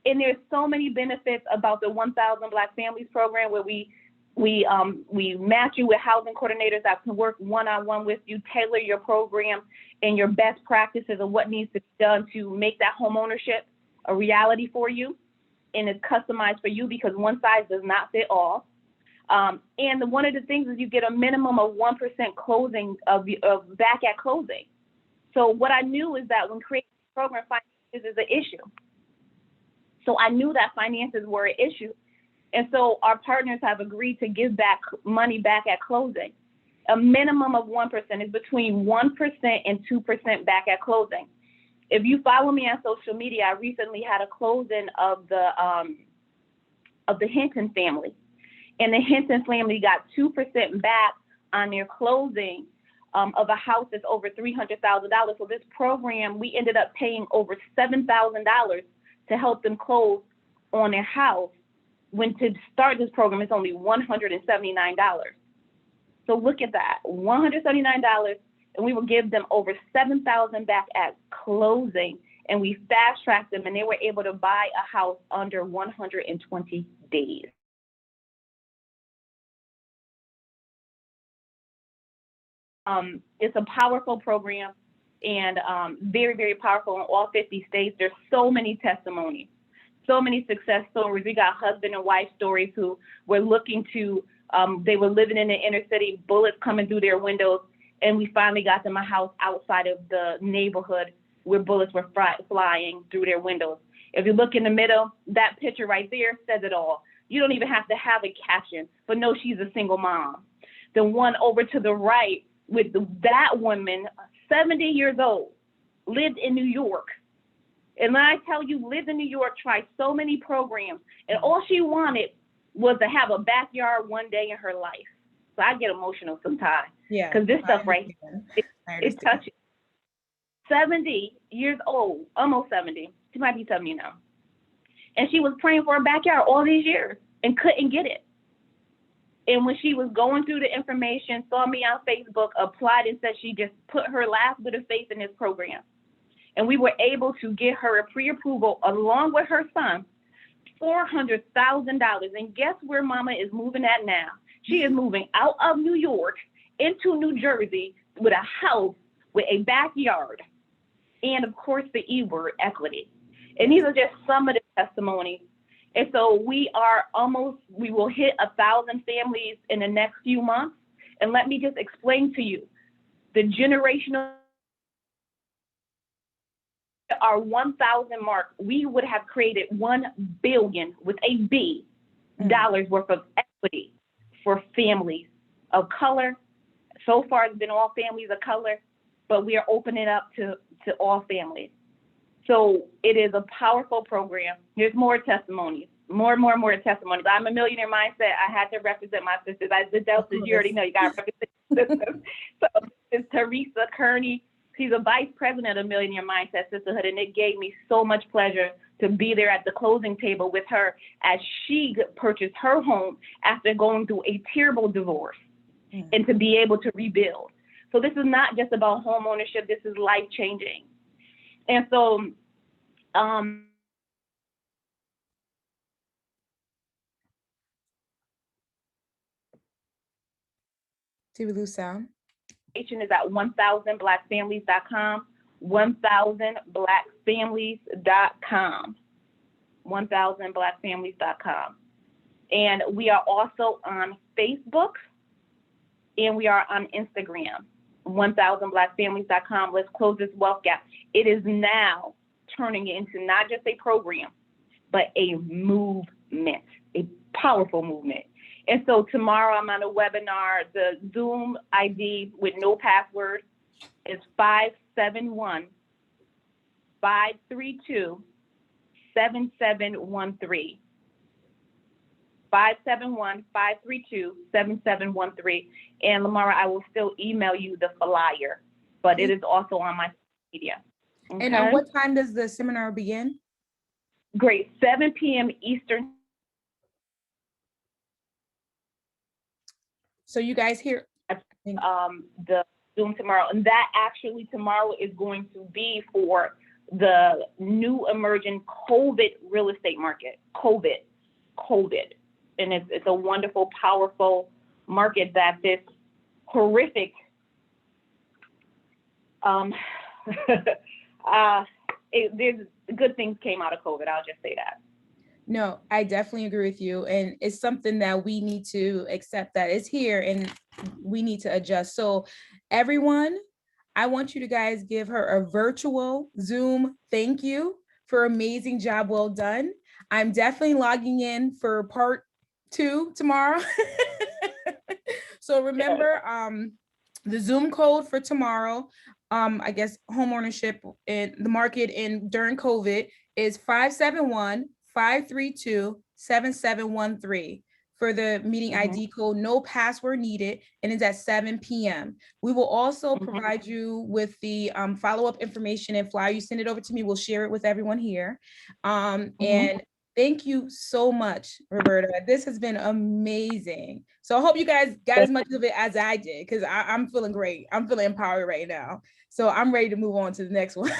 [SPEAKER 3] And there's so many benefits about the 1,000 Black Families program, where we match you with housing coordinators that can work one-on-one with you, tailor your program and your best practices of what needs to be done to make that home ownership a reality for you. And it's customized for you because one size does not fit all. And one of the things is you get a minimum of 1% closing of back at closing. So what I knew is that when creating a program, finances is an issue. So I knew that finances were an issue. And so our partners have agreed to give back money back at closing. A minimum of 1% is between 1% and 2% back at closing. If you follow me on social media, I recently had a closing of the Hinton family. And the Hinton family got 2% back on their closing of a house that's over $300,000. So this program, we ended up paying over $7,000 to help them close on their house. When to start this program, it's only $179. So look at that, $179, and we will give them over $7,000 back at closing. And we fast tracked them, and they were able to buy a house under 120 days. It's a powerful program, and very, very powerful in all 50 states. There's so many testimonies, so many success stories. We got husband and wife stories who were looking to, they were living in the inner city, bullets coming through their windows, and we finally got them a house outside of the neighborhood where bullets were flying through their windows. If you look in the middle, that picture right there says it all. You don't even have to have a caption, but no, she's a single mom. The one over to the right with that woman, 70 years old, lived in New York. And when I tell you, lived in New York, tried so many programs, and all she wanted was to have a backyard one day in her life. So I get emotional sometimes.
[SPEAKER 1] Yeah.
[SPEAKER 3] Because this stuff right here, it's touching. 70 years old, almost 70. She might be 70 now. And she was praying for a backyard all these years and couldn't get it. And when she was going through the information, saw me on Facebook, applied, and said she just put her last bit of faith in this program. And we were able to get her a pre-approval along with her son, $400,000. And guess where mama is moving at now? She is moving out of New York into New Jersey with a house with a backyard. And of course, the E word, equity. And these are just some of the testimonies. And so we will hit 1,000 families in the next few months. And let me just explain to you the generational our 1,000 mark, we would have created 1 billion with a B dollars worth of equity for families of color. So far, it's been all families of color, but we are opening up to all families. So it is a powerful program. There's more testimonies, more testimonies. I'm a millionaire mindset. I had to represent my sisters. The Deltas, you already know, you got to represent your sisters. So it's Teresa Kearney. She's a vice president of Millionaire Mindset Sisterhood, and it gave me so much pleasure to be there at the closing table with her as she purchased her home after going through a terrible divorce and to be able to rebuild. So this is not just about home ownership. This is life changing. And so,
[SPEAKER 1] Did we lose sound?
[SPEAKER 3] is at 1000blackfamilies.com, 1000blackfamilies.com, 1000blackfamilies.com. And we are also on Facebook and we are on Instagram, 1000blackfamilies.com. Let's close this wealth gap. It is now turning into not just a program, but a movement, a powerful movement. And so tomorrow I'm on a webinar. The Zoom ID with no password is 571-532-7713. 571-532-7713. And Lamara, I will still email you the flyer, but it is also on my media. Okay?
[SPEAKER 1] And at what time does the seminar begin?
[SPEAKER 3] Great, 7 p.m. Eastern.
[SPEAKER 1] So you guys hear
[SPEAKER 3] the Zoom tomorrow, and that actually tomorrow is going to be for the new emerging COVID real estate market. COVID, and it's a wonderful, powerful market that this horrific there's good things came out of COVID. I'll just say that.
[SPEAKER 1] No, I definitely agree with you. And it's something that we need to accept that it's here and we need to adjust. So everyone, I want you to guys give her a virtual Zoom thank you for amazing job well done. I'm definitely logging in for part 2 tomorrow. So remember the Zoom code for tomorrow, I guess home ownership in the market and during COVID is 571-532-7713 for the meeting ID code, no password needed, and it's at 7 p.m. We will also provide you with the follow-up information and flyer. You send it over to me, we'll share it with everyone here. And thank you so much, Roberta. This has been amazing. So I hope you guys got as much of it as I did, because I'm feeling great. I'm feeling empowered right now. So I'm ready to move on to the next one.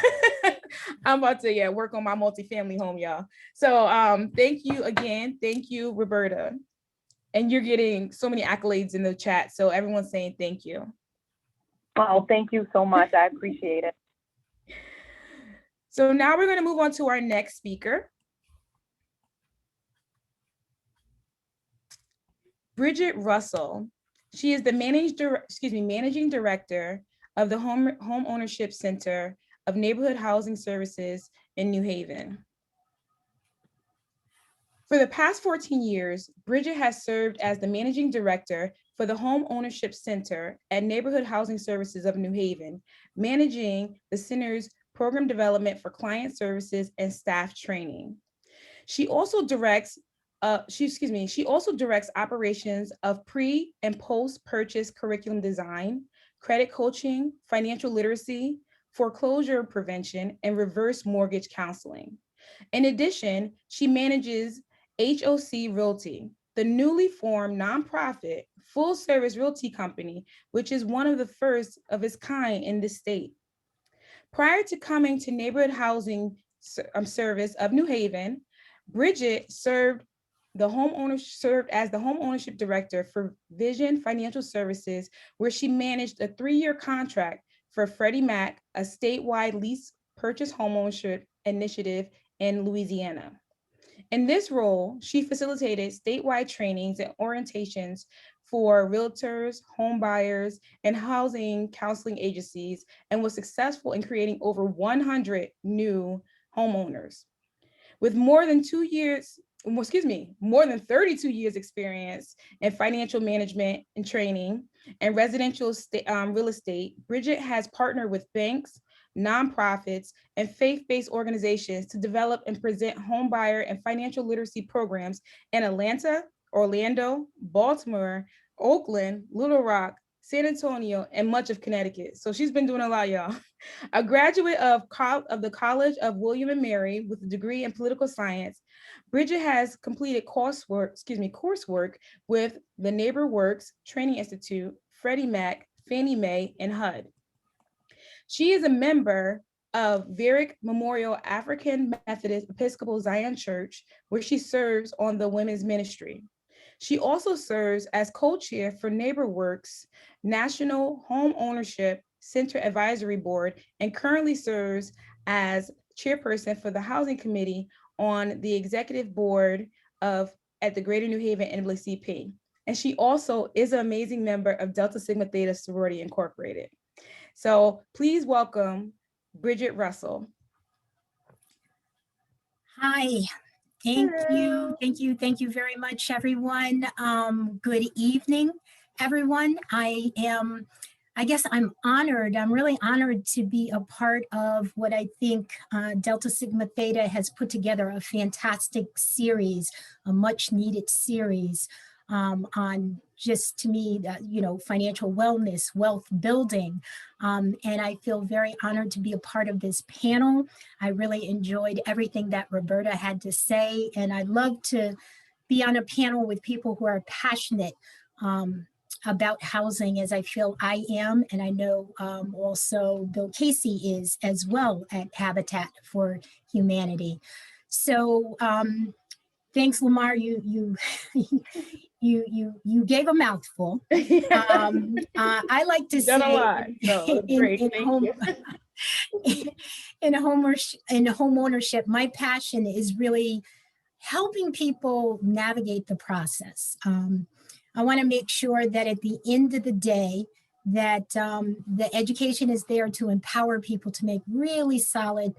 [SPEAKER 1] I'm about to work on my multifamily home, y'all. So thank you again. Thank you, Roberta. And you're getting so many accolades in the chat. So everyone's saying thank you.
[SPEAKER 3] Oh, thank you so much. I appreciate it.
[SPEAKER 1] So now we're going to move on to our next speaker. Bridget Russell. She is the managing director of the Home Ownership Center of Neighborhood Housing Services in New Haven. For the past 14 years, Bridget has served as the managing director for the Home Ownership Center at Neighborhood Housing Services of New Haven, managing the center's program development for client services and staff training. She also directs operations of pre and post-purchase curriculum design, credit coaching, financial literacy, foreclosure prevention, and reverse mortgage counseling. In addition, she manages HOC Realty, the newly formed nonprofit full-service realty company, which is one of the first of its kind in the state. Prior to coming to Neighborhood Housing Service of New Haven, Bridget served as the home ownership director for Vision Financial Services, where she managed a 3-year contract for Freddie Mac, a statewide lease purchase homeownership initiative in Louisiana. In this role, she facilitated statewide trainings and orientations for realtors, home buyers, and housing counseling agencies, and was successful in creating over 100 new homeowners. With more than 32 years experience in financial management and training and residential real estate, Bridget has partnered with banks, nonprofits, and faith-based organizations to develop and present homebuyer and financial literacy programs in Atlanta, Orlando, Baltimore, Oakland, Little Rock, San Antonio, and much of Connecticut. So she's been doing a lot, y'all. A graduate of the College of William and Mary with a degree in political science, Bridget has completed coursework with the NeighborWorks Training Institute, Freddie Mac, Fannie Mae, and HUD. She is a member of Varick Memorial African Methodist Episcopal Zion Church, where she serves on the women's ministry. She also serves as co-chair for NeighborWorks National Home Ownership Center Advisory Board and currently serves as chairperson for the Housing Committee on the executive board at the Greater New Haven NAACP. And she also is an amazing member of Delta Sigma Theta Sorority Incorporated. So please welcome Bridget Russell.
[SPEAKER 4] Hi, thank you very much, everyone. Good evening, everyone. I guess I'm honored. I'm really honored to be a part of what I think Delta Sigma Theta has put together, a fantastic series, a much needed series on just, to me, financial wellness, wealth building. And I feel very honored to be a part of this panel. I really enjoyed everything that Roberta had to say, and I'd love to be on a panel with people who are passionate about housing, as I feel I am, and I know also Bill Casey is as well at Habitat for Humanity. So thanks, Lamar. You gave a mouthful. I like to say in homeownership, my passion is really helping people navigate the process. I want to make sure that at the end of the day, that the education is there to empower people to make really solid,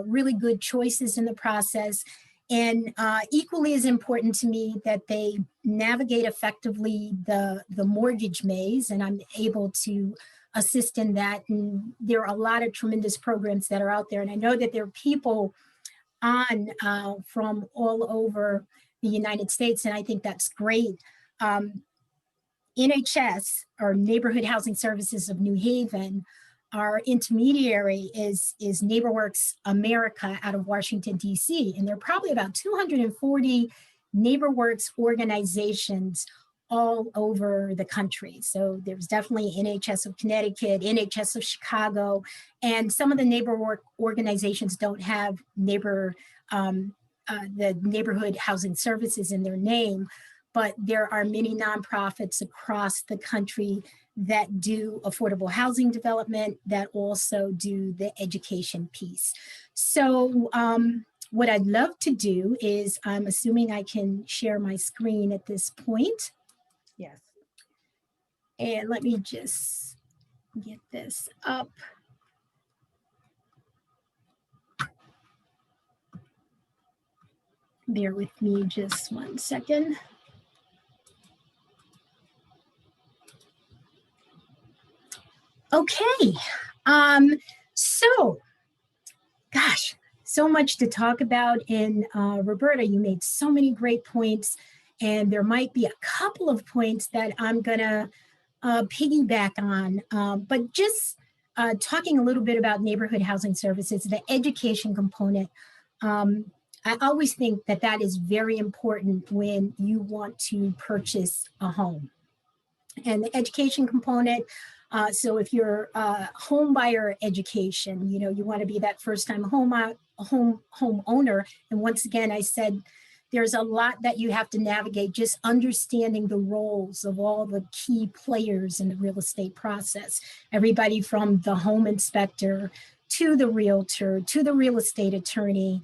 [SPEAKER 4] really good choices in the process. And equally as important to me that they navigate effectively the mortgage maze, and I'm able to assist in that. And there are a lot of tremendous programs that are out there. And I know that there are people on from all over the United States, and I think that's great. NHS, or Neighborhood Housing Services of New Haven, our intermediary is NeighborWorks America out of Washington, D.C. And there are probably about 240 NeighborWorks organizations all over the country. So there's definitely NHS of Connecticut, NHS of Chicago, and some of the NeighborWorks organizations don't have the neighborhood housing services in their name, but there are many nonprofits across the country that do affordable housing development, that also do the education piece. So what I'd love to do is, I'm assuming I can share my screen at this point.
[SPEAKER 1] Yes.
[SPEAKER 4] And let me just get this up. Bear with me just 1 second. Okay, so, gosh, so much to talk about. And Roberta, you made so many great points, and there might be a couple of points that I'm gonna piggyback on, but just talking a little bit about neighborhood housing services, the education component. I always think that that is very important when you want to purchase a home. And the education component, so if you're home buyer education, you want to be that first time home owner. And once again, I said, there's a lot that you have to navigate, just understanding the roles of all the key players in the real estate process. Everybody from the home inspector to the realtor, to the real estate attorney,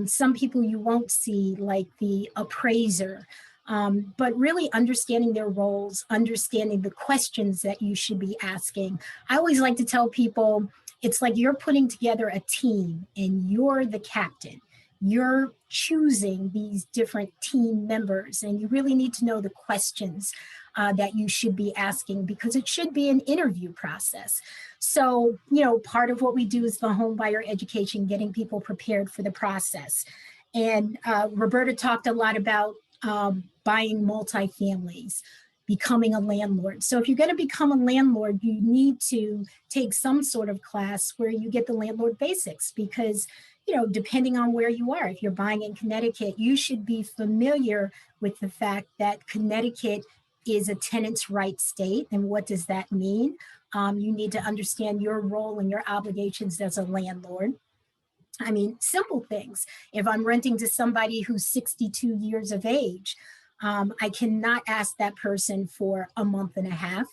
[SPEAKER 4] some people you won't see, like the appraiser, but really understanding their roles, understanding the questions that you should be asking. I always like to tell people, it's like you're putting together a team and you're the captain. You're choosing these different team members, and you really need to know the questions that you should be asking, because it should be an interview process. So, part of what we do is the home buyer education, getting people prepared for the process. And Roberta talked a lot about buying multifamilies, becoming a landlord. So if you're going to become a landlord, you need to take some sort of class where you get the landlord basics, because depending on where you are, if you're buying in Connecticut, you should be familiar with the fact that Connecticut is a tenant's right state. And what does that mean? You need to understand your role and your obligations as a landlord. I mean, simple things. If I'm renting to somebody who's 62 years of age, I cannot ask that person for a month and a half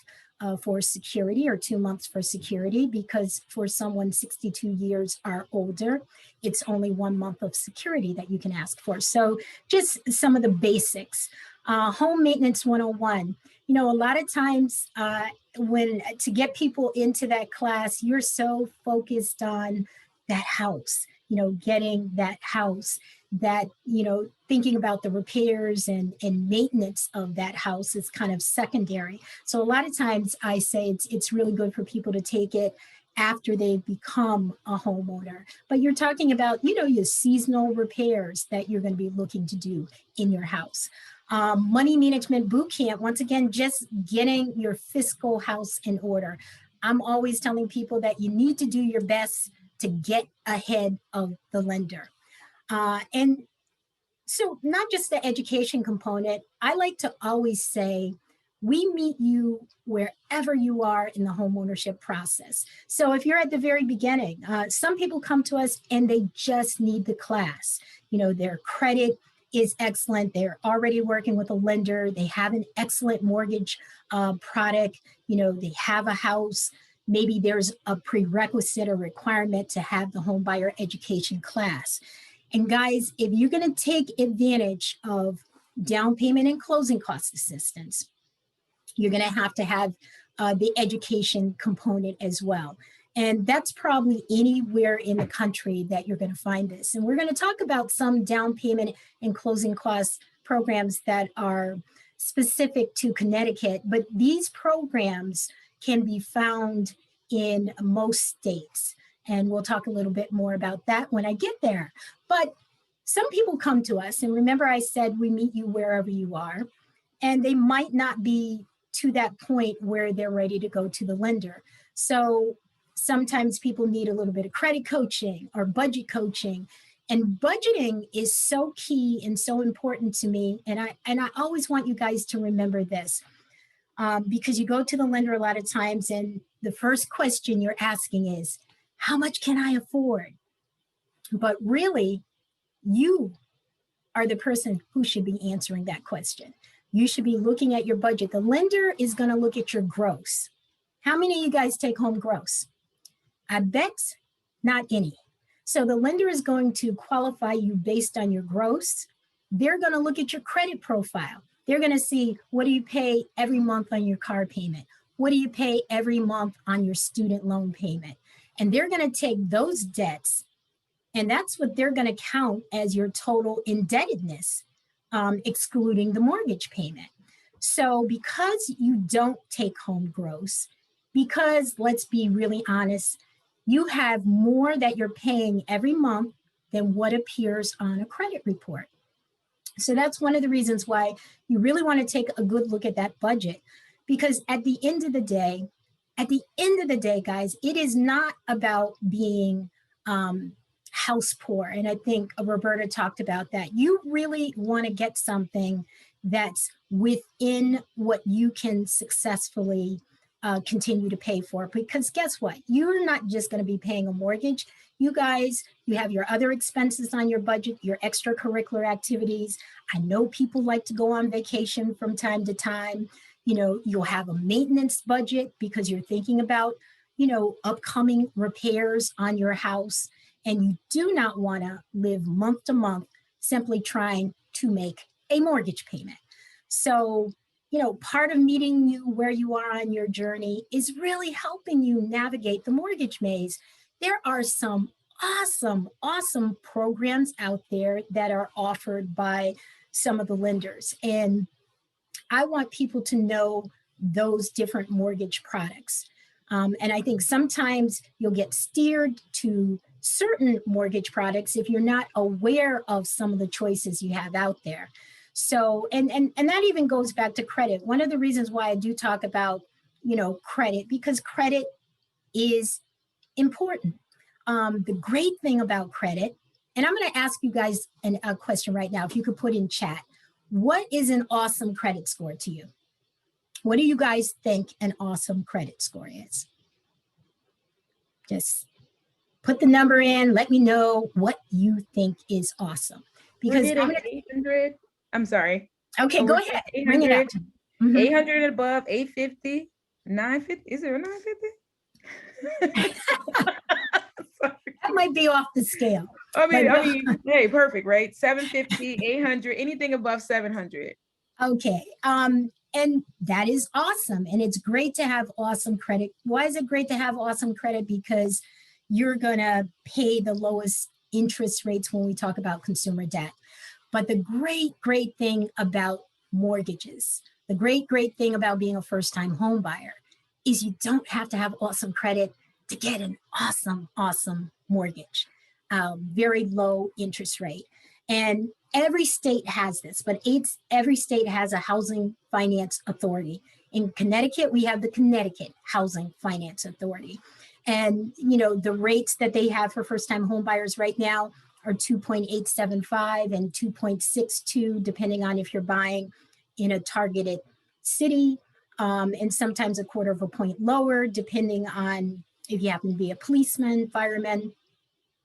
[SPEAKER 4] for security, or 2 months for security, because for someone 62 years or older, it's only 1 month of security that you can ask for. So just some of the basics. Home maintenance 101. A lot of times to get people into that class, you're so focused on that house, getting that house, that, thinking about the repairs and maintenance of that house is kind of secondary. So a lot of times I say it's really good for people to take it after they've become a homeowner. But you're talking about, your seasonal repairs that you're going to be looking to do in your house. Money management boot camp, once again, just getting your fiscal house in order. I'm always telling people that you need to do your best to get ahead of the lender. And so not just the education component, I like to always say, we meet you wherever you are in the homeownership process. So if you're at the very beginning, some people come to us and they just need the class. Their credit is excellent. They're already working with a lender. They have an excellent mortgage product. They have a house. Maybe there's a prerequisite or requirement to have the home buyer education class. And guys, if you're going to take advantage of down payment and closing cost assistance, you're going to have the education component as well. And that's probably anywhere in the country that you're going to find this. And we're going to talk about some down payment and closing cost programs that are specific to Connecticut, but these programs can be found in most states. And we'll talk a little bit more about that when I get there. But some people come to us, and remember I said we meet you wherever you are, and they might not be to that point where they're ready to go to the lender. So sometimes people need a little bit of credit coaching or budget coaching. And budgeting is so key and so important to me. And I always want you guys to remember this. Because you go to the lender a lot of times, and the first question you're asking is, how much can I afford? But really, you are the person who should be answering that question. You should be looking at your budget. The lender is going to look at your gross. How many of you guys take home gross? I bet not any. So the lender is going to qualify you based on your gross. They're going to look at your credit profile. They're going to see, what do you pay every month on your car payment? What do you pay every month on your student loan payment? And they're going to take those debts, and that's what they're going to count as your total indebtedness, excluding the mortgage payment. So because you don't take home gross, because let's be really honest, you have more that you're paying every month than what appears on a credit report. So that's one of the reasons why you really want to take a good look at that budget, because at the end of the day, guys, it is not about being house poor. And I think Roberta talked about that. You really want to get something that's within what you can successfully continue to pay for. Because guess what? You're not just going to be paying a mortgage. You guys, you have your other expenses on your budget, your extracurricular activities. I know people like to go on vacation from time to time. You'll have a maintenance budget because you're thinking about upcoming repairs on your house, and you do not want to live month to month simply trying to make a mortgage payment. So, part of meeting you where you are on your journey is really helping you navigate the mortgage maze. There are some awesome, awesome programs out there that are offered by some of the lenders. And I want people to know those different mortgage products. And I think sometimes you'll get steered to certain mortgage products if you're not aware of some of the choices you have out there. So, and that even goes back to credit. One of the reasons why I do talk about, credit, because credit is important. The great thing about credit, and I'm going to ask you guys a question right now, if you could put in chat, what is an awesome credit score to you? What do you guys think an awesome credit score is? Just put the number in, let me know what you think is awesome. Because
[SPEAKER 1] we're getting 800. I'm sorry.
[SPEAKER 4] Okay, go ahead. Bring it up.
[SPEAKER 1] 800 and above, 850, 950. Is there a 950?
[SPEAKER 4] That might be off the scale.
[SPEAKER 1] I mean, hey, perfect, right? 750, 800, anything above 700.
[SPEAKER 4] Okay. And that is awesome. And it's great to have awesome credit. Why is it great to have awesome credit? Because you're going to pay the lowest interest rates when we talk about consumer debt. But the great thing about mortgages, the great thing about being a first-time home buyer is you don't have to have awesome credit to get an awesome mortgage. Very low interest rate. And every state has this, but every state has a housing finance authority. In Connecticut, we have the Connecticut Housing Finance Authority. And, the rates that they have for first-time home buyers right now are 2.875 and 2.62, depending on if you're buying in a targeted city, and sometimes a quarter of a point lower, depending on if you happen to be a policeman, fireman,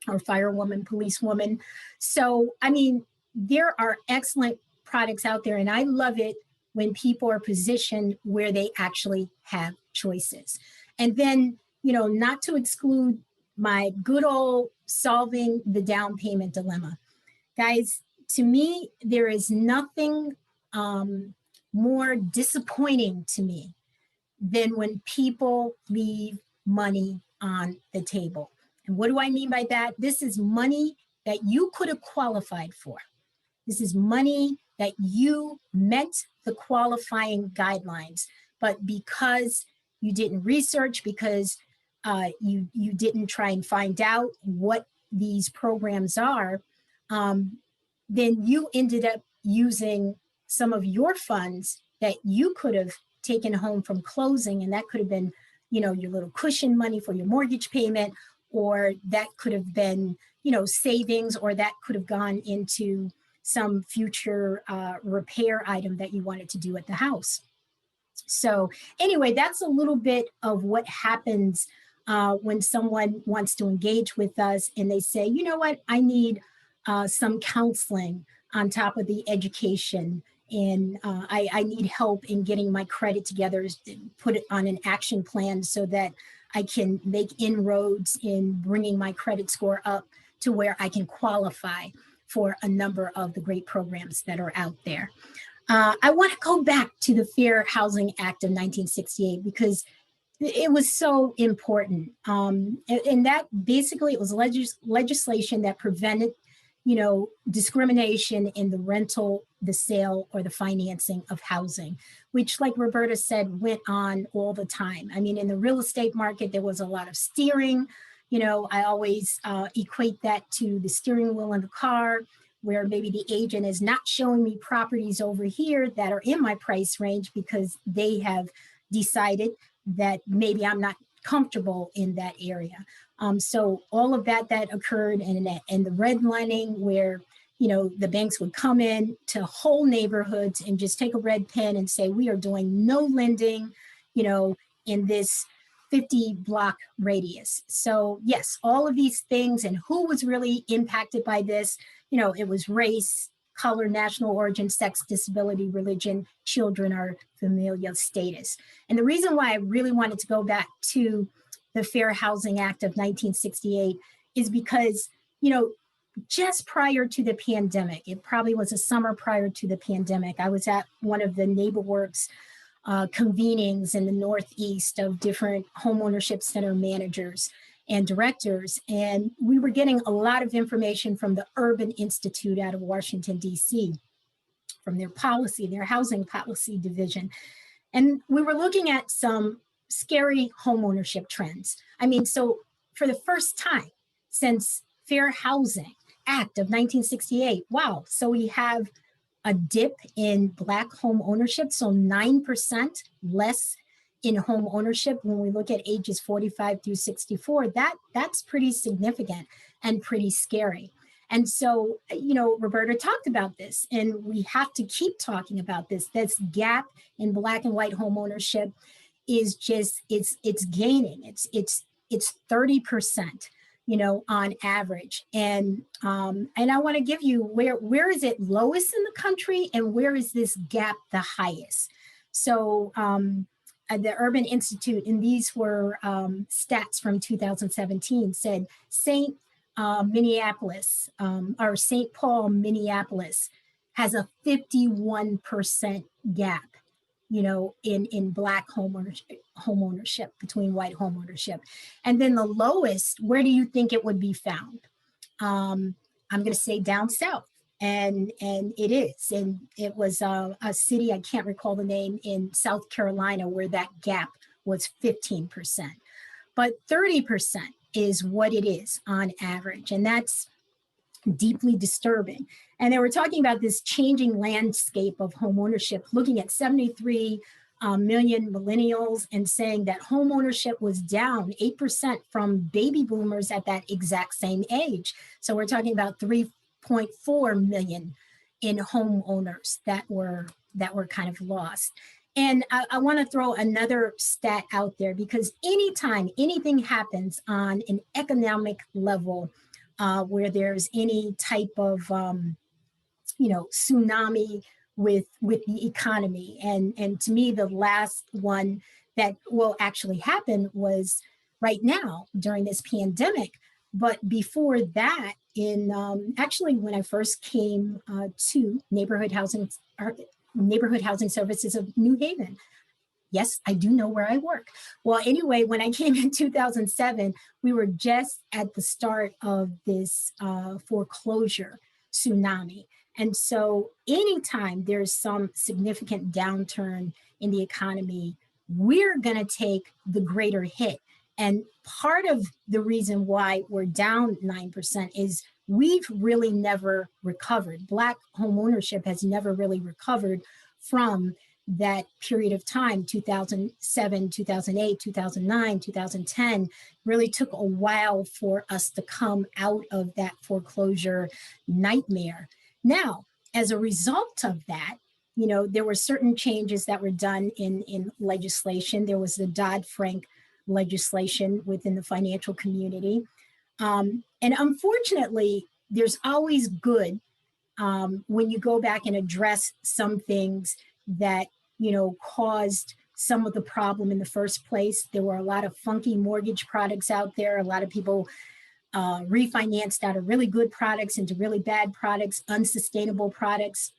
[SPEAKER 4] or firewoman, policewoman. So, I mean, there are excellent products out there, and I love it when people are positioned where they actually have choices. And then, not to exclude my good old solving the down payment dilemma. Guys, to me, there is nothing more disappointing to me than when people leave money on the table. And what do I mean by that? This is money that you could have qualified for. This is money that you met the qualifying guidelines, but because you didn't research, because you didn't try and find out what these programs are, then you ended up using some of your funds that you could have taken home from closing, and that could have been, your little cushion money for your mortgage payment, or that could have been, savings, or that could have gone into some future repair item that you wanted to do at the house. So anyway, that's a little bit of what happens when someone wants to engage with us and they say, you know what, I need some counseling on top of the education, and I need help in getting my credit together, put it on an action plan so that I can make inroads in bringing my credit score up to where I can qualify for a number of the great programs that are out there. I want to go back to the Fair Housing Act of 1968 because it was so important. And that basically, it was legislation that prevented, discrimination in the rental, the sale, or the financing of housing, which, like Roberta said, went on all the time. I mean, in the real estate market, there was a lot of steering. I always equate that to the steering wheel in the car, where maybe the agent is not showing me properties over here that are in my price range because they have decided that maybe I'm not comfortable in that area. So all of that occurred, and the redlining, where the banks would come in to whole neighborhoods and just take a red pen and say, we are doing no lending, in this 50 block radius. So yes, all of these things. And who was really impacted by this? It was race, color, national origin, sex, disability, religion, children, or familial status. And the reason why I really wanted to go back to the Fair Housing Act of 1968 is because, just prior to the pandemic, it probably was a summer prior to the pandemic, I was at one of the NeighborWorks convenings in the Northeast of different homeownership center managers and directors. And we were getting a lot of information from the Urban Institute out of Washington, D.C., from their policy, their housing policy division. And we were looking at some scary homeownership trends. I mean, so for the first time since Fair Housing Act of 1968, wow, so we have a dip in Black home ownership, so 9% less in home ownership when we look at ages 45 through 64. That's pretty significant and pretty scary. And so, Roberta talked about this, and we have to keep talking about this. This gap in Black and white home ownership is just, it's gaining. It's 30%. On average. And I want to give you where is it lowest in the country and where is this gap the highest? So the Urban Institute, and these were stats from 2017, said St. Minneapolis or St. Paul, Minneapolis has a 51% gap, in Black home ownership between white home ownership. And then the lowest, where do you think it would be found? I'm going to say down south. And it is. And it was a city, I can't recall the name, in South Carolina, where that gap was 15%. But 30% is what it is on average. And that's deeply disturbing. And they were talking about this changing landscape of homeownership, looking at 73 million millennials and saying that homeownership was down 8% from baby boomers at that exact same age. So we're talking about 3.4 million in homeowners that were kind of lost. And I want to throw another stat out there, because anytime anything happens on an economic level, where there's any type of, tsunami with the economy. And to me, the last one that will actually happen was right now during this pandemic. But before that, actually, when I first came to neighborhood housing services of New Haven. Yes, I do know where I work. Well, anyway, when I came in 2007, we were just at the start of this foreclosure tsunami. And so anytime there's some significant downturn in the economy, we're going to take the greater hit. And part of the reason why we're down 9% is we've really never recovered. Black homeownership has never really recovered from that period of time, 2007, 2008, 2009, 2010, really took a while for us to come out of that foreclosure nightmare. Now, as a result of that, there were certain changes that were done in legislation. There was the Dodd-Frank legislation within the financial community. And unfortunately, there's always good when you go back and address some things that caused some of the problem in the first place. There were a lot of funky mortgage products out there. A lot of people refinanced out of really good products into really bad products, unsustainable products.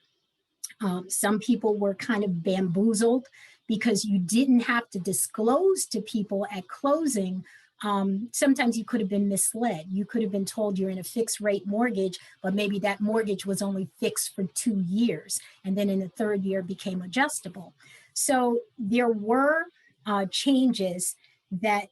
[SPEAKER 4] Some people were kind of bamboozled because you didn't have to disclose to people at closing. Sometimes you could have been misled. You could have been told you're in a fixed rate mortgage, but maybe that mortgage was only fixed for 2 years. And then in the third year became adjustable. So there were changes that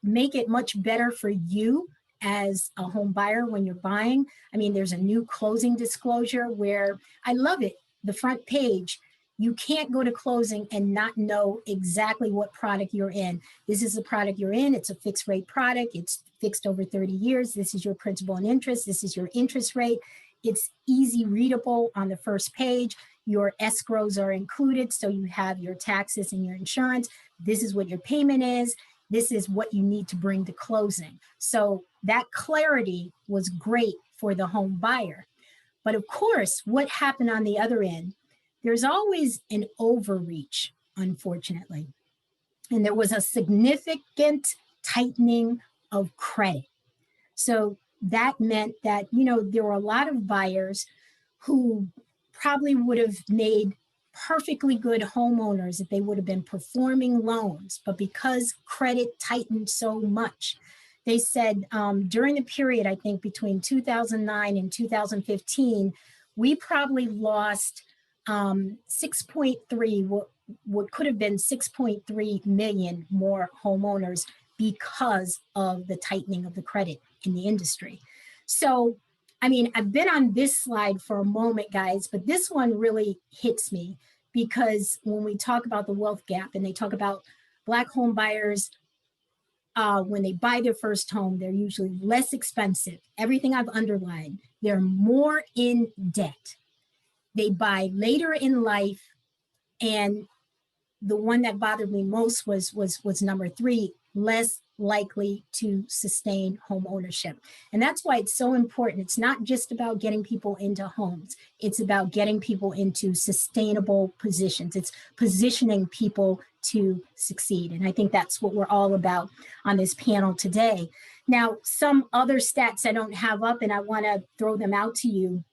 [SPEAKER 4] make it much better for you as a home buyer when you're buying. I mean, there's a new closing disclosure where I love it. The front page, you can't go to closing and not know exactly what product you're in. This is the product you're in. It's a fixed rate product. It's fixed over 30 years. This is your principal and interest. This is your interest rate. It's easy readable on the first page. Your escrows are included. So you have your taxes and your insurance. This is what your payment is. This is what you need to bring to closing. So that clarity was great for the home buyer. But of course, what happened on the other end? There's always an overreach, unfortunately. And there was a significant tightening of credit. So that meant that, there were a lot of buyers who probably would have made perfectly good homeowners if they would have been performing loans. But because credit tightened so much, they said during the period, I think between 2009 and 2015, we probably lost 6.3, what could have been 6.3 million more homeowners because of the tightening of the credit in the industry. So, I mean, I've been on this slide for a moment, guys, but this one really hits me because when we talk about the wealth gap and they talk about Black home buyers, when they buy their first home, they're usually less expensive. Everything I've underlined, they're more in debt. They buy later in life, and the one that bothered me most was number 3, less likely to sustain home ownership. And that's why it's so important. It's not just about getting people into homes. It's about getting people into sustainable positions. It's positioning people to succeed. And I think that's what we're all about on this panel today. Now, some other stats I don't have up, and I want to throw them out to you.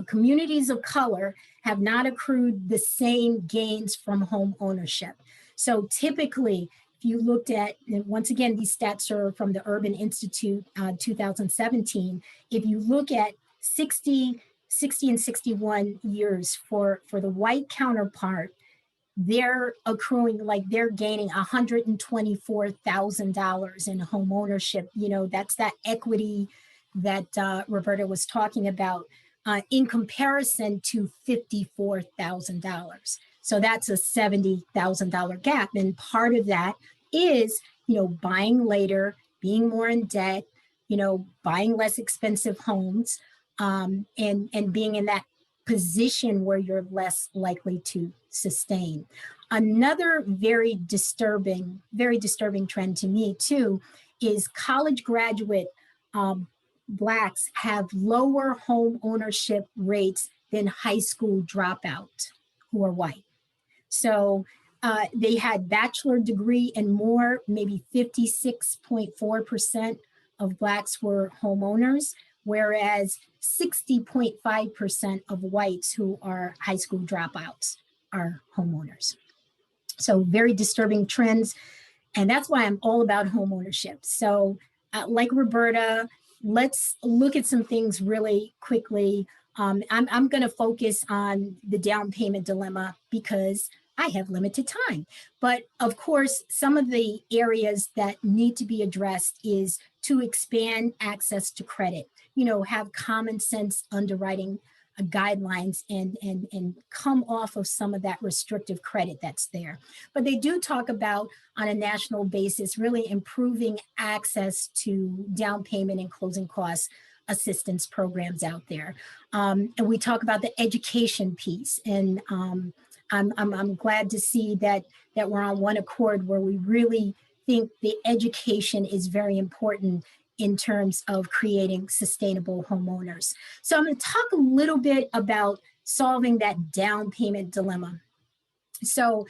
[SPEAKER 4] Communities of color have not accrued the same gains from home ownership. So typically, if you looked at, and once again, these stats are from the Urban Institute 2017, if you look at 60 and 61 years for the white counterpart, they're accruing, like they're gaining $124,000 in home ownership. That's that equity that Roberta was talking about. In comparison to $54,000. So that's a $70,000 gap. And part of that is, buying later, being more in debt, buying less expensive homes, and being in that position where you're less likely to sustain. Another very disturbing trend to me too, is college graduate Blacks have lower home ownership rates than high school dropout who are white. So they had bachelor degree and more, maybe 56.4% of Blacks were homeowners, whereas 60.5% of whites who are high school dropouts are homeowners. So very disturbing trends. And that's why I'm all about home ownership. So like Roberta, let's look at some things really quickly. I'm going to focus on the down payment dilemma because I have limited time. But of course, some of the areas that need to be addressed is to expand access to credit, have common sense underwriting guidelines and come off of some of that restrictive credit that's there. But they do talk about, on a national basis, really improving access to down payment and closing costs assistance programs out there. And we talk about the education piece. And I'm glad to see that we're on one accord where we really think the education is very important in terms of creating sustainable homeowners. So I'm going to talk a little bit about solving that down payment dilemma. So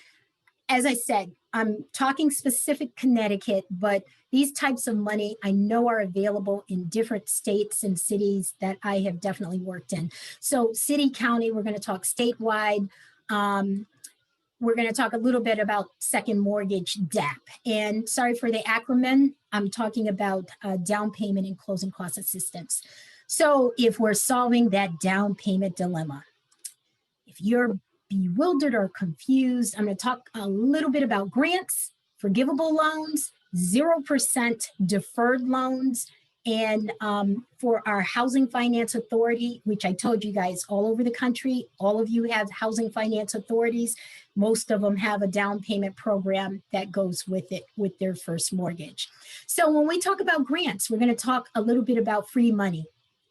[SPEAKER 4] as I said, I'm talking specific Connecticut, but these types of money I know are available in different states and cities that I have definitely worked in. So city, county, we're going to talk statewide. We're going to talk a little bit about second mortgage DAP. And sorry for the acronym, I'm talking about down payment and closing cost assistance. So if we're solving that down payment dilemma, if you're bewildered or confused, I'm going to talk a little bit about grants, forgivable loans, 0% deferred loans, and for our Housing Finance Authority, which I told you guys all over the country, all of you have housing finance authorities. Most of them have a down payment program that goes with it with their first mortgage. So when we talk about grants, we're going to talk a little bit about free money.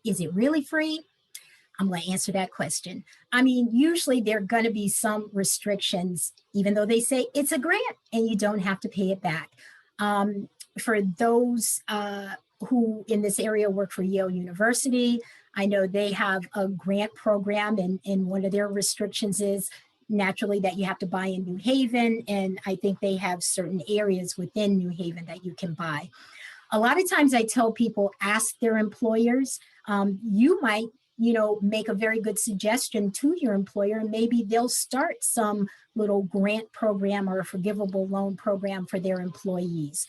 [SPEAKER 4] Is it really free? I'm going to answer that question. I mean, usually there are going to be some restrictions, even though they say it's a grant and you don't have to pay it back. For those who in this area work for Yale University, I know they have a grant program, and one of their restrictions is naturally that you have to buy in New Haven. And I think they have certain areas within New Haven that you can buy. A lot of times I tell people, ask their employers. You might, make a very good suggestion to your employer, and maybe they'll start some little grant program or a forgivable loan program for their employees.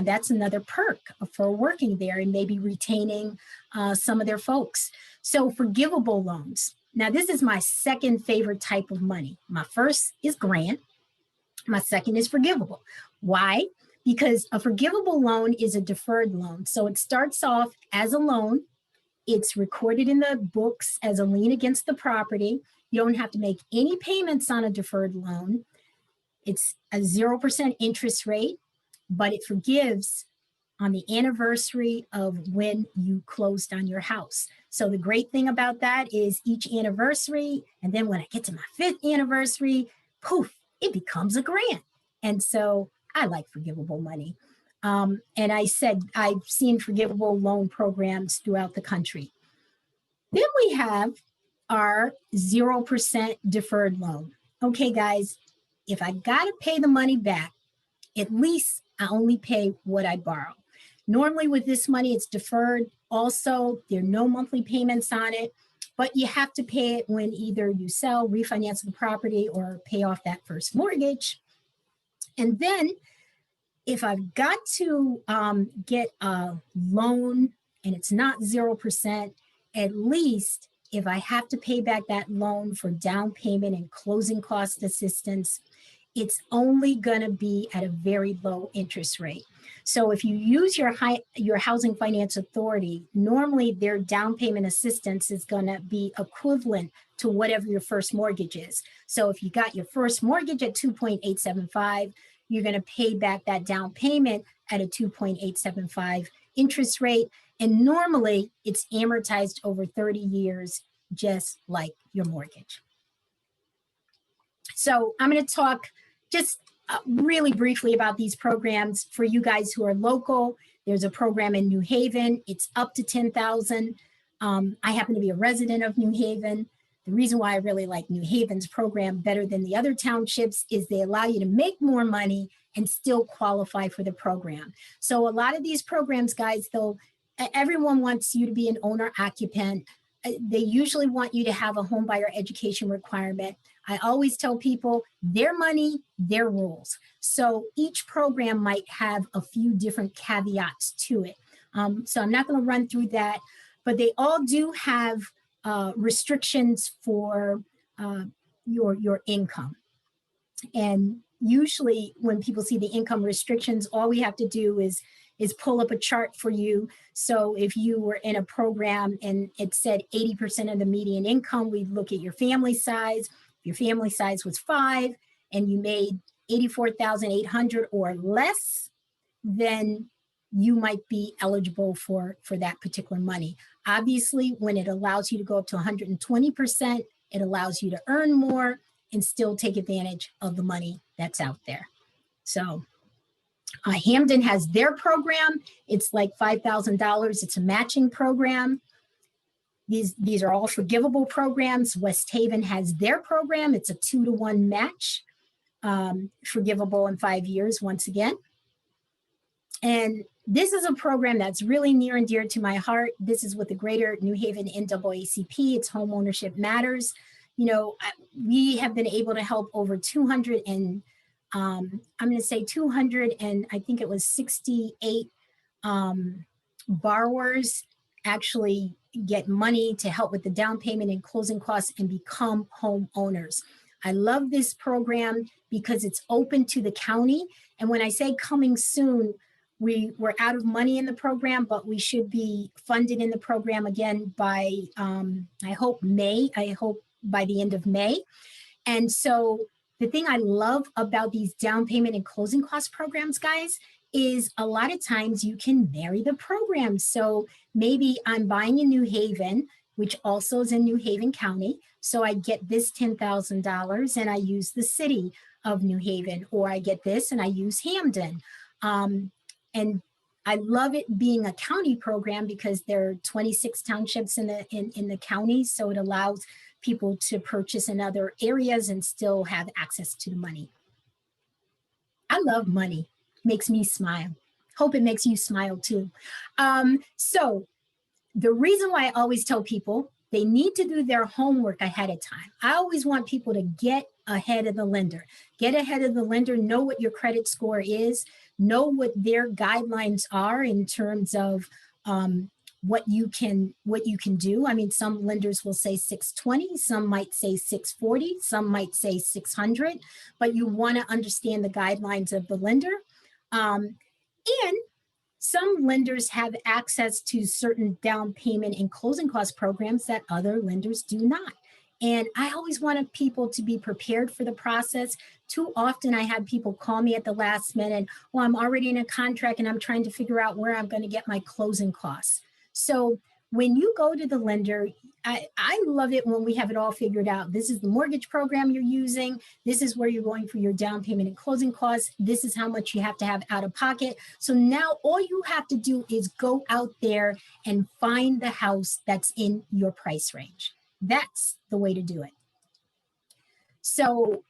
[SPEAKER 4] That's another perk for working there and maybe retaining some of their folks. So forgivable loans. Now, this is my second favorite type of money. My first is grant. My second is forgivable. Why? Because a forgivable loan is a deferred loan. So it starts off as a loan. It's recorded in the books as a lien against the property. You don't have to make any payments on a deferred loan. It's a 0% interest rate, but it forgives on the anniversary of when you closed on your house. So the great thing about that is each anniversary, and then when I get to my 5th anniversary, poof, it becomes a grant. And so I like forgivable money. And I said, I've seen forgivable loan programs throughout the country. Then we have our 0% deferred loan. Okay, guys, if I got to pay the money back, at least I only pay what I borrow. Normally with this money, it's deferred. Also, there are no monthly payments on it, but you have to pay it when either you sell, refinance the property, or pay off that first mortgage. And then if I've got to get a loan and it's not 0%, at least if I have to pay back that loan for down payment and closing cost assistance, it's only going to be at a very low interest rate. So if you use your housing finance authority, normally their down payment assistance is going to be equivalent to whatever your first mortgage is. So if you got your first mortgage at 2.875, you're going to pay back that down payment at a 2.875 interest rate. And normally it's amortized over 30 years, just like your mortgage. So I'm going to talk just really briefly about these programs for you guys who are local. There's a program in New Haven. It's up to $10,000. I happen to be a resident of New Haven. The reason why I really like New Haven's program better than the other townships is they allow you to make more money and still qualify for the program. So a lot of these programs, guys, though, everyone wants you to be an owner occupant. They usually want you to have a home buyer education requirement. I always tell people their money, their rules. So each program might have a few different caveats to it. So I'm not going to run through that, but they all do have restrictions for your income. And usually when people see the income restrictions, all we have to do is pull up a chart for you. So if you were in a program and it said 80% of the median income, we'd look at your family size. If your family size was 5 and you made $84,800 or less, then you might be eligible for that particular money. Obviously, when it allows you to go up to 120%, it allows you to earn more and still take advantage of the money that's out there. So Hamden has their program. It's like $5,000. It's a matching program. These are all forgivable programs. West Haven has their program. It's a 2-to-1 match, forgivable in 5 years once again. And this is a program that's really near and dear to my heart. This is with the Greater New Haven NAACP. It's Homeownership Matters. You know, we have been able to help over 200 and I'm going to say 200 and I think it was 68 borrowers actually get money to help with the down payment and closing costs and become homeowners. I love this program because it's open to the county. And when I say coming soon, we're out of money in the program, but we should be funded in the program again by, I hope by the end of May. And so the thing I love about these down payment and closing cost programs, guys, is a lot of times you can marry the program. So maybe I'm buying in New Haven, which also is in New Haven County. So I get this $10,000 and I use the city of New Haven, or I get this and I use Hamden. And I love it being a county program because there are 26 townships in the county. So it allows people to purchase in other areas and still have access to the money. I love money. Makes me smile. Hope it makes you smile too. So the reason why I always tell people they need to do their homework ahead of time. I always want people to get ahead of the lender. Get ahead of the lender, know what your credit score is, know what their guidelines are in terms of what you can do. I mean, some lenders will say 620, some might say 640, some might say 600, but you want to understand the guidelines of the lender. And some lenders have access to certain down payment and closing cost programs that other lenders do not. And I always wanted people to be prepared for the process. Too often I had people call me at the last minute, well, I'm already in a contract and I'm trying to figure out where I'm going to get my closing costs. So when you go to the lender, I love it when we have it all figured out. This is the mortgage program you're using. This is where you're going for your down payment and closing costs. This is how much you have to have out of pocket. So now all you have to do is go out there and find the house that's in your price range. That's the way to do it. So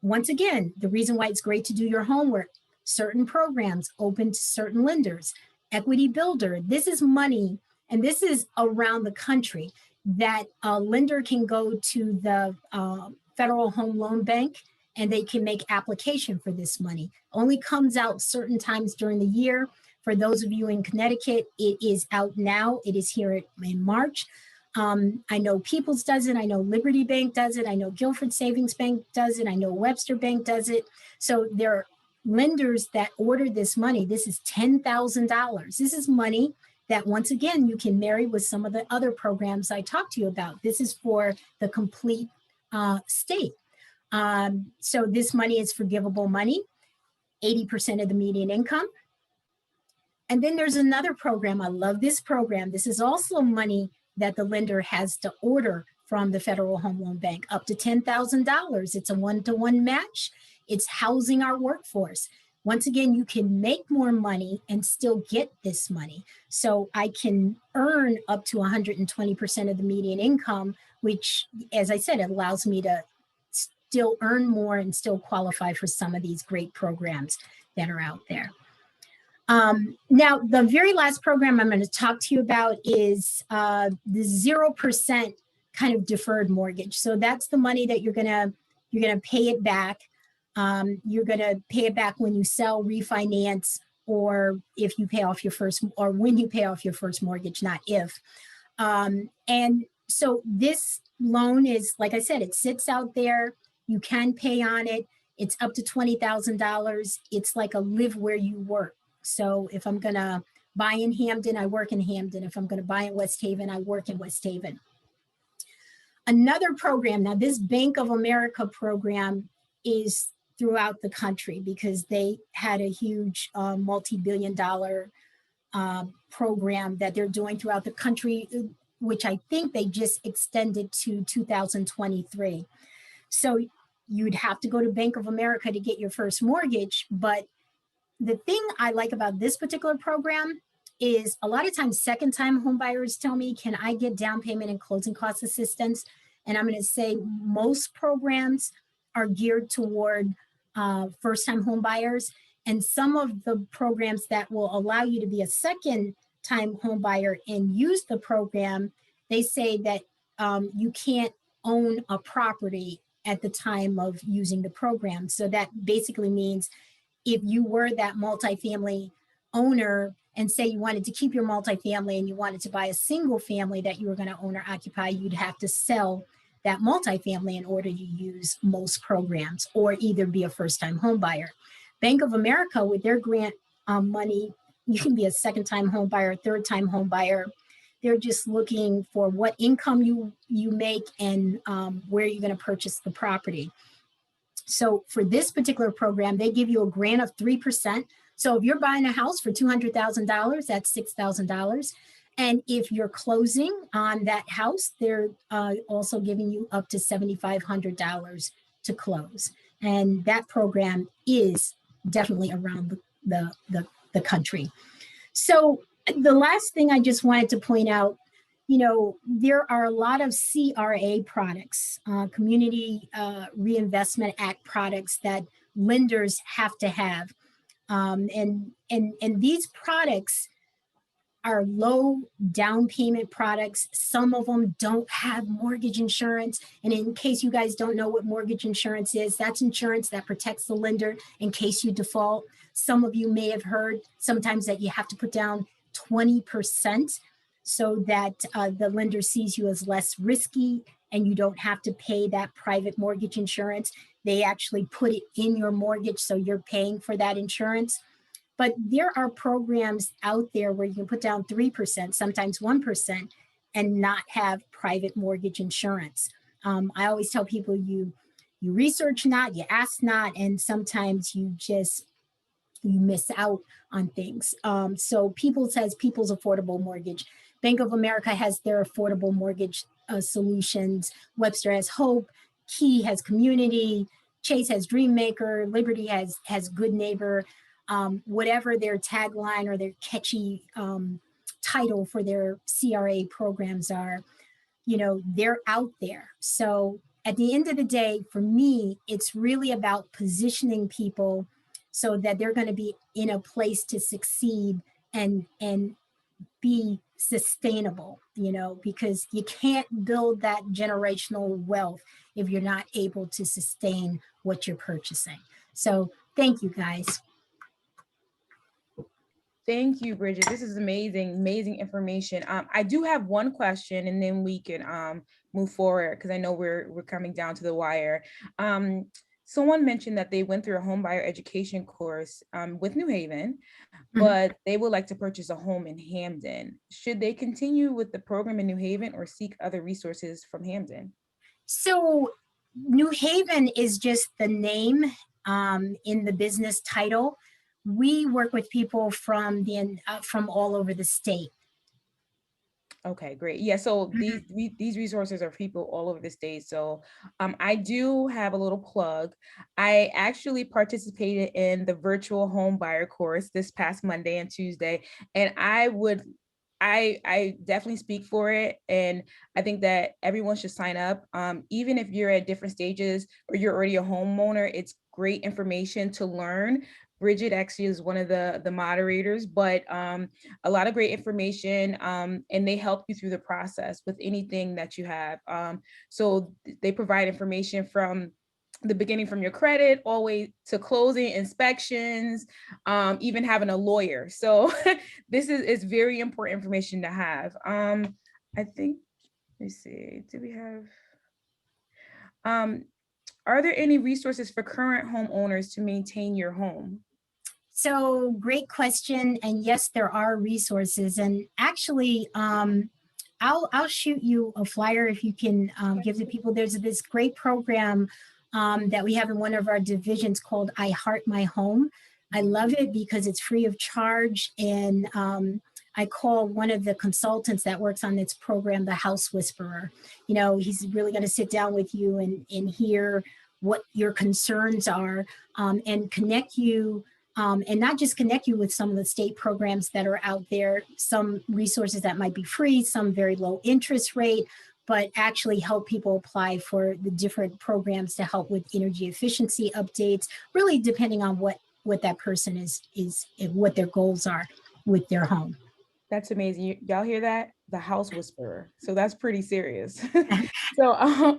[SPEAKER 4] once again, the reason why it's great to do your homework, certain programs open to certain lenders. Equity Builder, this is money, and this is around the country, that a lender can go to the Federal Home Loan Bank and they can make application for this money. Only comes out certain times during the year. For those of you in Connecticut, it is out now. It is here in March. I know People's does it. I know Liberty Bank does it. I know Guilford Savings Bank does it. I know Webster Bank does it. So there are lenders that order this money. This is $10,000. This is money that, once again, you can marry with some of the other programs I talked to you about. This is for the complete state. So this money is forgivable money, 80% of the median income. And then there's another program. I love this program. This is also money that the lender has to order from the Federal Home Loan Bank, up to $10,000. It's a one-to-one match. It's housing our workforce. Once again, you can make more money and still get this money. So I can earn up to 120% of the median income, which, as I said, it allows me to still earn more and still qualify for some of these great programs that are out there. Now, the very last program I'm going to talk to you about is the 0% kind of deferred mortgage. So that's the money that you're gonna pay it back. You're going to pay it back when you sell, refinance, or if you pay off your first, or when you pay off your first mortgage, not if. And so this loan is, like I said, it sits out there. You can pay on it. It's up to $20,000. It's like a live where you work. So if I'm going to buy in Hampden, I work in Hampden. If I'm going to buy in West Haven, I work in West Haven. Another program, now this Bank of America program is throughout the country because they had a huge multi-billion-dollar program that they're doing throughout the country, which I think they just extended to 2023. So you'd have to go to Bank of America to get your first mortgage. But the thing I like about this particular program is a lot of times second-time home buyers tell me, can I get down payment and closing cost assistance? And I'm going to say most programs are geared toward first-time home buyers. And some of the programs that will allow you to be a second-time home buyer and use the program, they say that you can't own a property at the time of using the program. So that basically means if you were that multifamily owner and say you wanted to keep your multifamily and you wanted to buy a single family that you were going to own or occupy, you'd have to sell that multifamily in order to use most programs or either be a first-time home buyer. Bank of America, with their grant money, you can be a second-time home buyer, third-time home buyer. They're just looking for what income you make and where you're going to purchase the property. So for this particular program, they give you a grant of 3%. So if you're buying a house for $200,000, that's $6,000. And if you're closing on that house, they're also giving you up to $7,500 to close. And that program is definitely around the country. So the last thing I just wanted to point out, there are a lot of CRA products, Community Reinvestment Act products that lenders have to have. And these products are low down payment products. Some of them don't have mortgage insurance. And in case you guys don't know what mortgage insurance is, that's insurance that protects the lender in case you default. Some of you may have heard sometimes that you have to put down 20% so that the lender sees you as less risky and you don't have to pay that private mortgage insurance. They actually put it in your mortgage, so you're paying for that insurance. But there are programs out there where you can put down 3%, sometimes 1%, and not have private mortgage insurance. I always tell people you research not, you ask not, and sometimes you miss out on things. So People's has People's Affordable Mortgage. Bank of America has their affordable mortgage solutions. Webster has Hope. Key has Community. Chase has Dreammaker. Liberty has Good Neighbor. Whatever their tagline or their catchy title for their CRA programs are, they're out there. So at the end of the day, for me, it's really about positioning people so that they're going to be in a place to succeed and be sustainable, because you can't build that generational wealth if you're not able to sustain what you're purchasing. So thank you, guys.
[SPEAKER 1] Thank you, Bridget. This is amazing, amazing information. I do have one question, and then we can move forward because I know we're coming down to the wire. Someone mentioned that they went through a home buyer education course with New Haven, but they would like to purchase a home in Hamden. Should they continue with the program in New Haven or seek other resources from Hamden?
[SPEAKER 4] So New Haven is just the name in the business title. We work with people from all over the state.
[SPEAKER 1] Okay, great. Yeah, so these resources are people all over the state. So I do have a little plug. I actually participated in the virtual home buyer course this past Monday and Tuesday, and I definitely speak for it. And I think that everyone should sign up. Even if you're at different stages or you're already a homeowner, it's great information to learn. Bridget actually is one of the moderators, but a lot of great information, and they help you through the process with anything that you have. So they provide information from the beginning, from your credit all the way to closing, inspections, even having a lawyer. So this is very important information to have. I think, let me see, do we have, are there any resources for current homeowners to maintain your home?
[SPEAKER 4] So great question. And yes, there are resources. And actually, I'll shoot you a flyer if you can give to people. There's this great program that we have in one of our divisions called I Heart My Home. I love it because it's free of charge. And I call one of the consultants that works on this program the House Whisperer. He's really going to sit down with you and hear what your concerns are and connect you. And not just connect you with some of the state programs that are out there, some resources that might be free, some very low interest rate, but actually help people apply for the different programs to help with energy efficiency updates, really depending on what that person is what their goals are with their home.
[SPEAKER 1] That's amazing. Y'all hear that? The House Whisperer. So that's pretty serious. So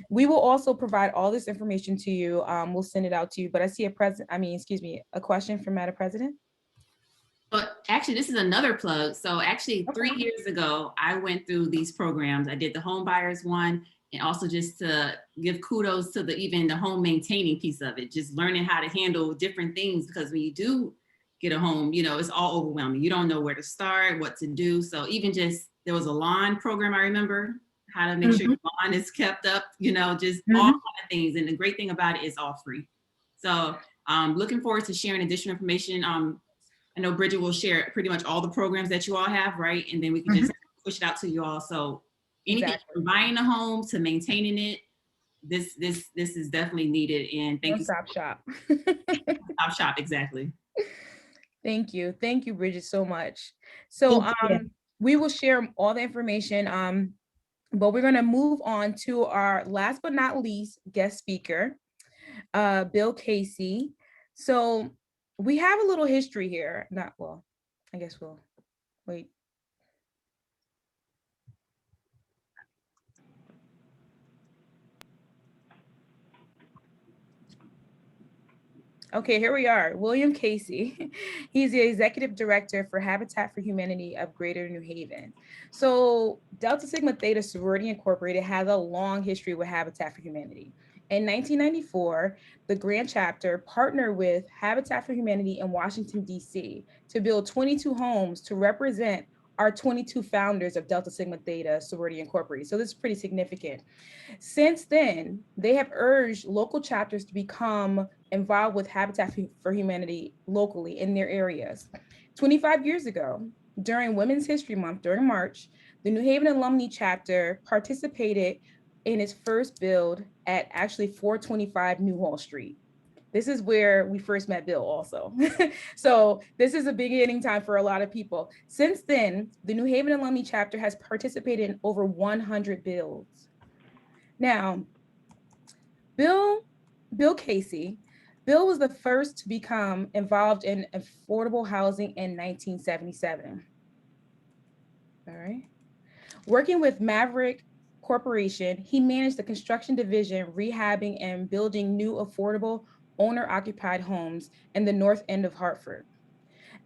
[SPEAKER 1] we will also provide all this information to you. We'll send it out to you. But I see a question from Madam President.
[SPEAKER 2] But actually, this is another plug. So actually, 3 years ago, I went through these programs. I did the home buyers one, and also just to give kudos to even the home maintaining piece of it, just learning how to handle different things, because when you do get a home, it's all overwhelming. You don't know where to start, what to do. So even there was a lawn program, I remember, how to make sure your lawn is kept up, just all kind of things. And the great thing about it is all free. So looking forward to sharing additional information. I know Bridget will share pretty much all the programs that you all have, right? And then we can just push it out to you all. So anything from buying a home to maintaining it, this is definitely needed. And thank you.
[SPEAKER 1] Stop shop.
[SPEAKER 2] Stop shop, exactly.
[SPEAKER 1] Thank you, Bridget, so much. So We will share all the information, but we're going to move on to our last but not least guest speaker, Bill Casey. So we have a little history here. Not well, I guess we'll wait. Okay, here we are. William Casey. He's the executive director for Habitat for Humanity of Greater New Haven. So, Delta Sigma Theta Sorority Incorporated has a long history with Habitat for Humanity. In 1994, the Grand Chapter partnered with Habitat for Humanity in Washington, D.C. to build 22 homes to represent our 22 founders of Delta Sigma Theta Sorority Incorporated. So, this is pretty significant. Since then, they have urged local chapters to become involved with Habitat for Humanity locally in their areas. 25 years ago, during Women's History Month, during March, the New Haven Alumni chapter participated in its first build at actually 425 New Hall Street. This is where we first met Bill also. So this is a beginning time for a lot of people. Since then, the New Haven Alumni chapter has participated in over 100 builds. Now, Bill Bill Casey, Bill was the first to become involved in affordable housing in 1977. All right. Working with Maverick Corporation, he managed the construction division, rehabbing and building new affordable owner-occupied homes in the north end of Hartford.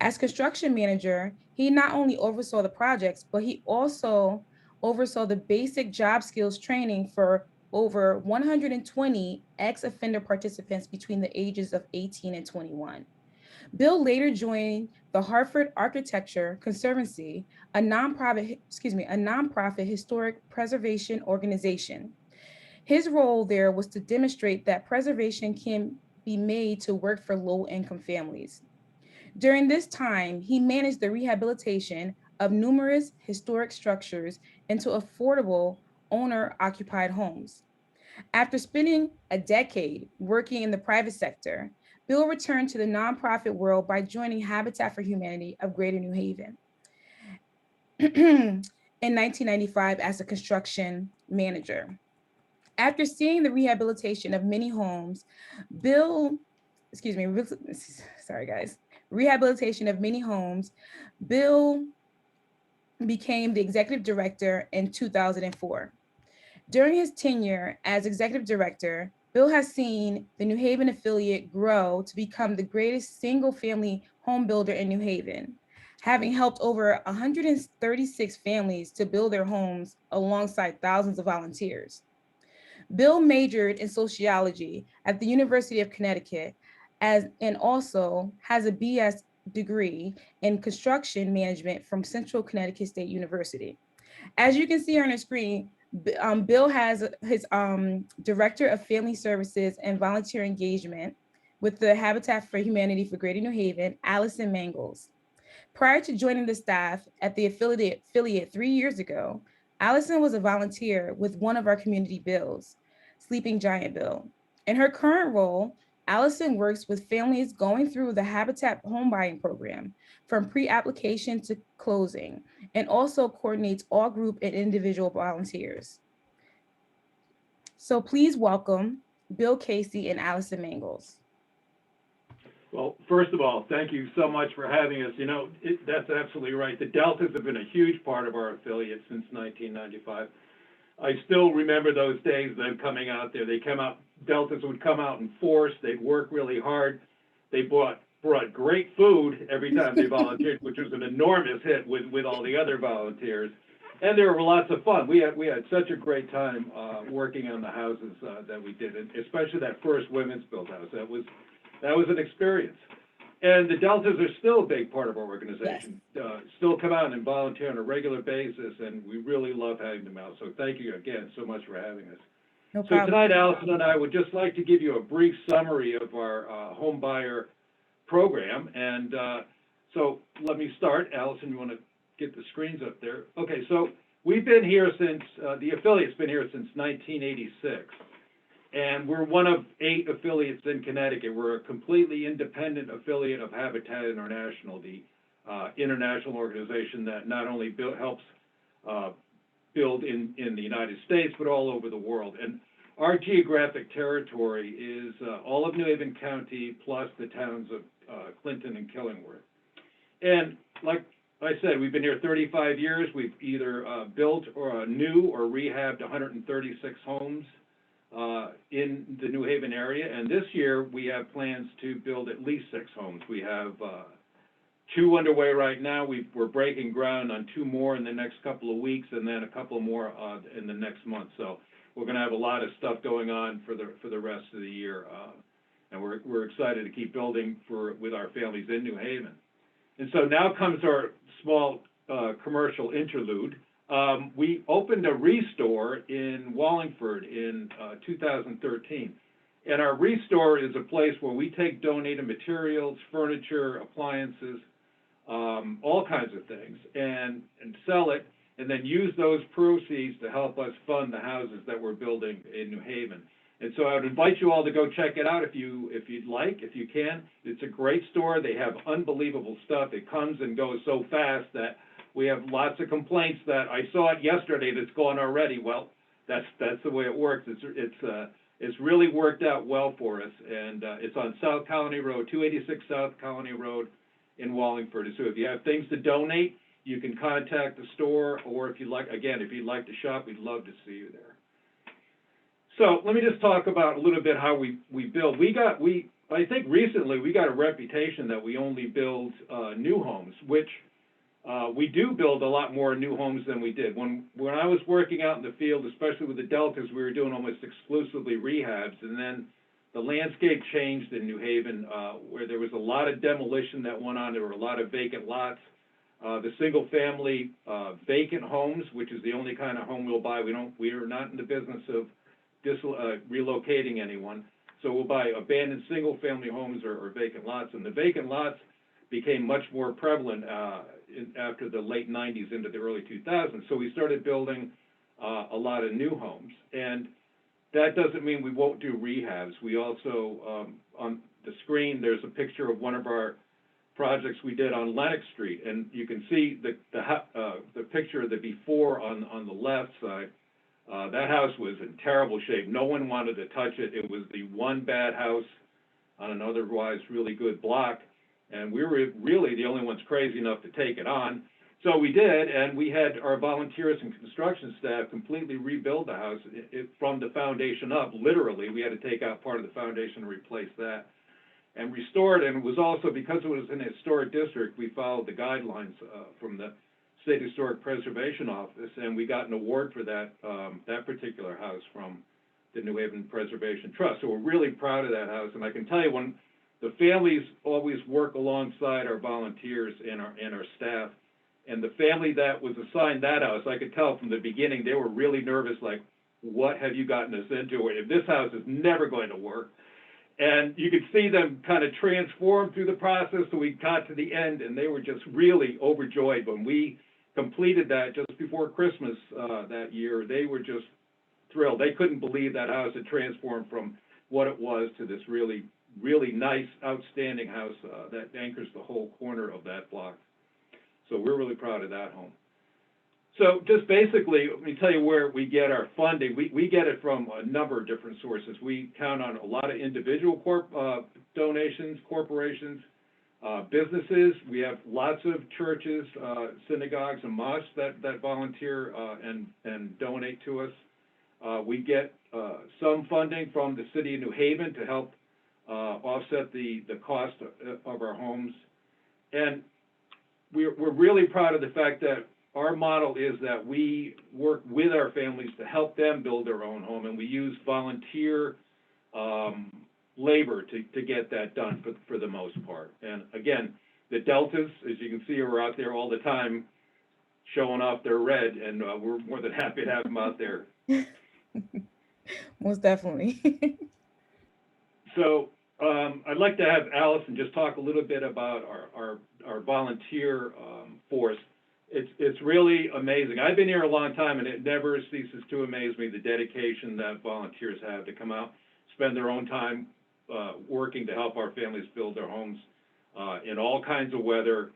[SPEAKER 1] As construction manager, he not only oversaw the projects, but he also oversaw the basic job skills training for over 120 ex-offender participants between the ages of 18 and 21. Bill later joined the Hartford Architecture Conservancy, a nonprofit historic preservation organization. His role there was to demonstrate that preservation can be made to work for low-income families. During this time, he managed the rehabilitation of numerous historic structures into affordable owner-occupied homes. After spending a decade working in the private sector, Bill returned to the nonprofit world by joining Habitat for Humanity of Greater New Haven in 1995 as a construction manager. After seeing the rehabilitation of many homes, Bill, excuse me, sorry guys, rehabilitation of many homes, Bill became the executive director in 2004. During his tenure as executive director, Bill has seen the New Haven affiliate grow to become the greatest single family home builder in New Haven, having helped over 136 families to build their homes alongside thousands of volunteers. Bill majored in sociology at the University of Connecticut and also has a BS degree in construction management from Central Connecticut State University. As you can see on the screen, Bill has his Director of Family Services and Volunteer Engagement with the Habitat for Humanity for Greater New Haven, Allison Mangles. Prior to joining the staff at the affiliate 3 years ago, Allison was a volunteer with one of our community bills, Sleeping Giant Bill. In her current role, Allison works with families going through the Habitat home buying program from pre-application to closing, and also coordinates all group and individual volunteers. So please welcome Bill Casey and Allison Mangles.
[SPEAKER 5] Well, first of all, thank you so much for having us. You know, that's absolutely right. The Deltas have been a huge part of our affiliate since 1995. I still remember those days, them coming out there. They come out, Deltas would come out in force. They'd work really hard. They brought great food every time they volunteered, which was an enormous hit with all the other volunteers. And there were lots of fun. We had such a great time working on the houses that we did, and especially that first women's built house. That was an experience. And the Deltas are still a big part of our organization. Yes. Still come out and volunteer on a regular basis, and we really love having them out. So thank you again so much for having us.
[SPEAKER 1] No problem.
[SPEAKER 5] So tonight, Allison and I would just like to give you a brief summary of our home buyer program. And so let me start. Allison, you want to get the screens up there? Okay, so we've been here since, the affiliate's been here since 1986. And we're one of 8 affiliates in Connecticut. We're a completely independent affiliate of Habitat International, the international organization that not only helps build in the United States, but all over the world. And our geographic territory is all of New Haven County plus the towns of Clinton and Killingworth. And like I said, we've been here 35 years. We've either built or new or rehabbed 136 homes in the New Haven area. And this year we have plans to build at least 6 homes. We have 2 underway right now. We're breaking ground on 2 more in the next couple of weeks, and then a couple more in the next month. So we're going to have a lot of stuff going on for the rest of the year, and we're excited to keep building with our families in New Haven. And so now comes our small commercial interlude. We opened a Restore in Wallingford in 2013. And our Restore is a place where we take donated materials, furniture, appliances, all kinds of things, and sell it, and then use those proceeds to help us fund the houses that we're building in New Haven. And so I would invite you all to go check it out if you'd like, if you can. It's a great store. They have unbelievable stuff. It comes and goes so fast that we have lots of complaints that I saw it yesterday that's gone already. Well, that's the way it works. It's really worked out well for us, and it's on South Colony Road, 286 South Colony Road in Wallingford. So if you have things to donate, you can contact the store, or if you'd like to shop, we'd love to see you there. So let me just talk about a little bit how we build. I think recently we got a reputation that we only build new homes, which we do build a lot more new homes than we did. When I was working out in the field, especially with the Deltas, we were doing almost exclusively rehabs, and then the landscape changed in New Haven, where there was a lot of demolition that went on. There were a lot of vacant lots. The single-family vacant homes, which is the only kind of home we'll buy. We are not in the business of relocating anyone. So we'll buy abandoned single-family homes or vacant lots. And the vacant lots became much more prevalent after the late 90s into the early 2000s. So we started building a lot of new homes. And that doesn't mean we won't do rehabs. We also, on the screen, there's a picture of one of our projects we did on Lenox Street. And you can see the picture of the before on the left side. That house was in terrible shape. No one wanted to touch it. It was the one bad house on an otherwise really good block, and we were really the only ones crazy enough to take it on. So we did, and we had our volunteers and construction staff completely rebuild the house from the foundation up. Literally, we had to take out part of the foundation and replace that and restore it. And it was also, because it was in a historic district, we followed the guidelines from the State Historic Preservation Office, and we got an award for that particular house from the New Haven Preservation Trust. So we're really proud of that house, and I can tell you, when the families always work alongside our volunteers and our staff, and the family that was assigned that house, I could tell from the beginning they were really nervous, like, what have you gotten us into? If this house is never going to work. And you could see them kind of transform through the process. So we got to the end, and they were just really overjoyed when we completed that just before Christmas that year. They were just thrilled. They couldn't believe that house had transformed from what it was to this really, really nice, outstanding house that anchors the whole corner of that block. So we're really proud of that home. So just basically, let me tell you where we get our funding. We get it from a number of different sources. We count on a lot of individual donations, corporations, businesses. We have lots of churches, synagogues, and mosques that volunteer and donate to us. We get some funding from the city of New Haven to help offset the cost of our homes. And we're really proud of the fact that our model is that we work with our families to help them build their own home, and we use volunteer labor to get that done for the most part. And again, the Deltas, as you can see, are out there all the time showing off their red, and we're more than happy to have them out there.
[SPEAKER 1] Most definitely.
[SPEAKER 5] So I'd like to have Allison just talk a little bit about our volunteer force. It's really amazing. I've been here a long time, and it never ceases to amaze me, the dedication that volunteers have to come out, spend their own time working to help our families build their homes. in all kinds of weather.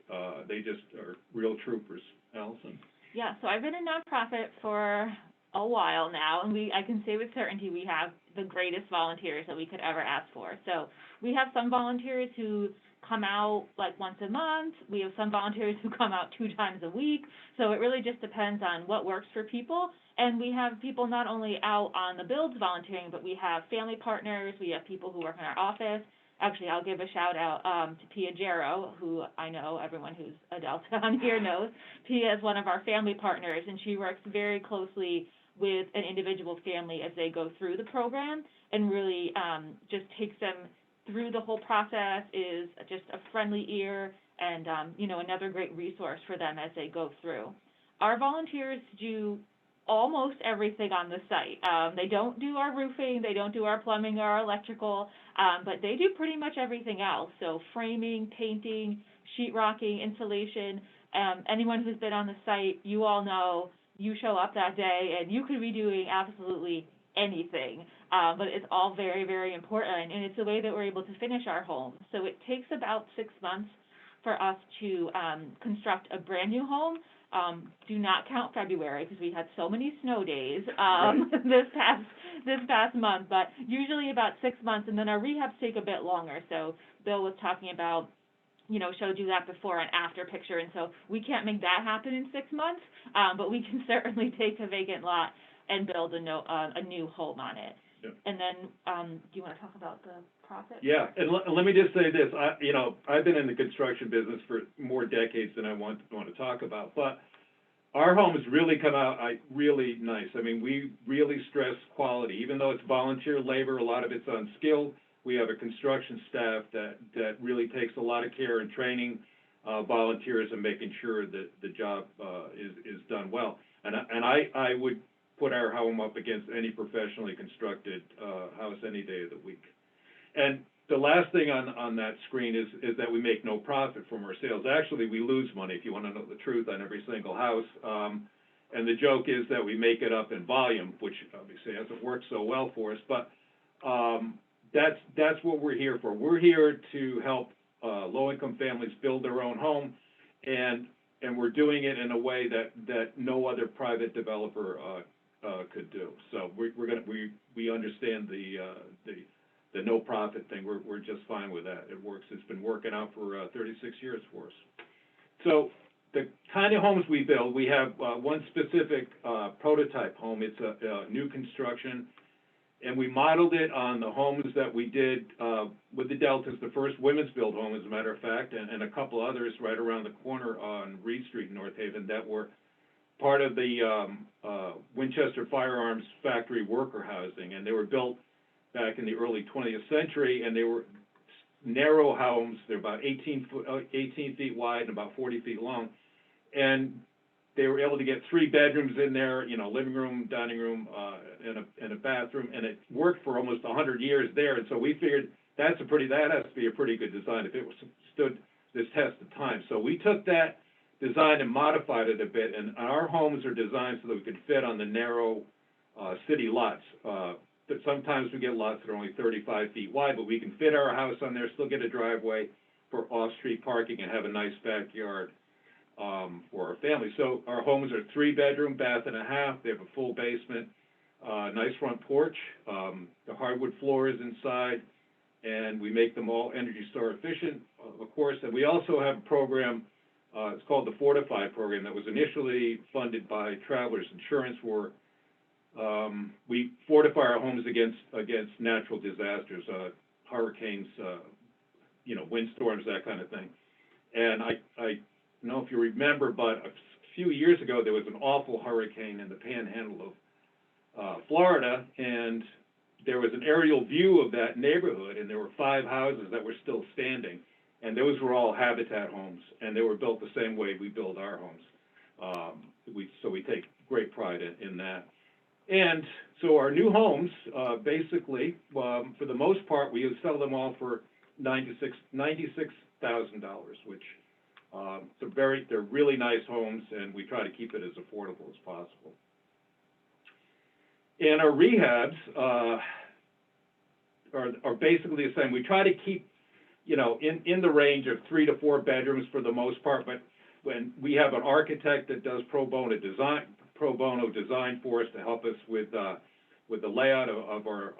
[SPEAKER 5] They just are real troopers. Allison?
[SPEAKER 6] Yeah, so I've been a nonprofit for a while now, and I can say with certainty we have the greatest volunteers that we could ever ask for. So we have some volunteers who come out like once a month. We have some volunteers who come out 2 times a week. So it really just depends on what works for people. And we have people not only out on the builds volunteering, but we have family partners, we have people who work in our office. Actually, I'll give a shout out to Pia Jarrow, who I know everyone who's a Delta on here knows. Pia is one of our family partners, and she works very closely with an individual family as they go through the program, and really just takes them through the whole process, is just a friendly ear, and another great resource for them as they go through. Our volunteers do almost everything on the site. They don't do our roofing, they don't do our plumbing or our electrical, but they do pretty much everything else. So framing, painting, sheetrocking, insulation. Anyone who's been on the site, you all know, you show up that day and you could be doing absolutely anything. But it's all very, very important, and it's the way that we're able to finish our homes. So it takes about 6 months for us to construct a brand new home. Do not count February because we had so many snow days this past month, but usually about 6 months, and then our rehabs take a bit longer. So Bill was talking about, showed you that before and after picture, and so we can't make that happen in 6 months, but we can certainly take a vacant lot and build a new home on it.
[SPEAKER 5] Yeah.
[SPEAKER 6] And then, do you want to talk about the profit?
[SPEAKER 5] Yeah, and let me just say this. I've been in the construction business for more decades than I want to talk about, but our homes really come out really nice. I mean, we really stress quality. Even though it's volunteer labor, a lot of it's unskilled. We have a construction staff that really takes a lot of care in training volunteers and making sure that the job is done well. And I would put our home up against any professionally constructed house any day of the week. And the last thing on that screen is that we make no profit from our sales. Actually, we lose money, if you want to know the truth, on every single house. And the joke is that we make it up in volume, which obviously hasn't worked so well for us. But that's what we're here for. We're here to help low-income families build their own home, and we're doing it in a way that no other private developer could do. So we understand the no profit thing. We're just fine with that. It works. It's been working out for 36 years for us. So the kind of homes we build, we have one specific prototype home. It's a new construction, and we modeled it on the homes that we did with the Deltas, the first women's build home, as a matter of fact, and a couple others right around the corner on Reed Street in North Haven that were part of the Winchester Firearms Factory worker housing, and they were built back in the early 20th century, and they were narrow homes. They're about 18 feet wide and about 40 feet long, and they were able to get 3 bedrooms in there, living room, dining room, and a bathroom, and it worked for almost 100 years there. And so we figured that has to be a pretty good design if it stood this test of time. So we took that design and modified it a bit, and our homes are designed so that we could fit on the narrow city lots. Sometimes we get lots that are only 35 feet wide, but we can fit our house on there, still get a driveway for off-street parking, and have a nice backyard for our family. So our homes are 3-bedroom, bath and a half. They have a full basement, nice front porch, the hardwood floors inside, and we make them all Energy Star efficient, of course. And we also have a program, it's called the Fortify program, that was initially funded by Travelers Insurance, where we fortify our homes against natural disasters, hurricanes, windstorms, that kind of thing. And I don't know if you remember, but a few years ago there was an awful hurricane in the panhandle of Florida, and there was an aerial view of that neighborhood, and there were 5 houses that were still standing, and those were all habitat homes, and they were built the same way we build our homes. So we take great pride in that. And so our new homes, basically, for the most part, we sell them all for $96,000, which they're really nice homes, and we try to keep it as affordable as possible. And our rehabs are basically the same. We try to keep, you know, in the range of 3 to 4 bedrooms for the most part. But when we have an architect that does pro bono design for us to help us with the layout of our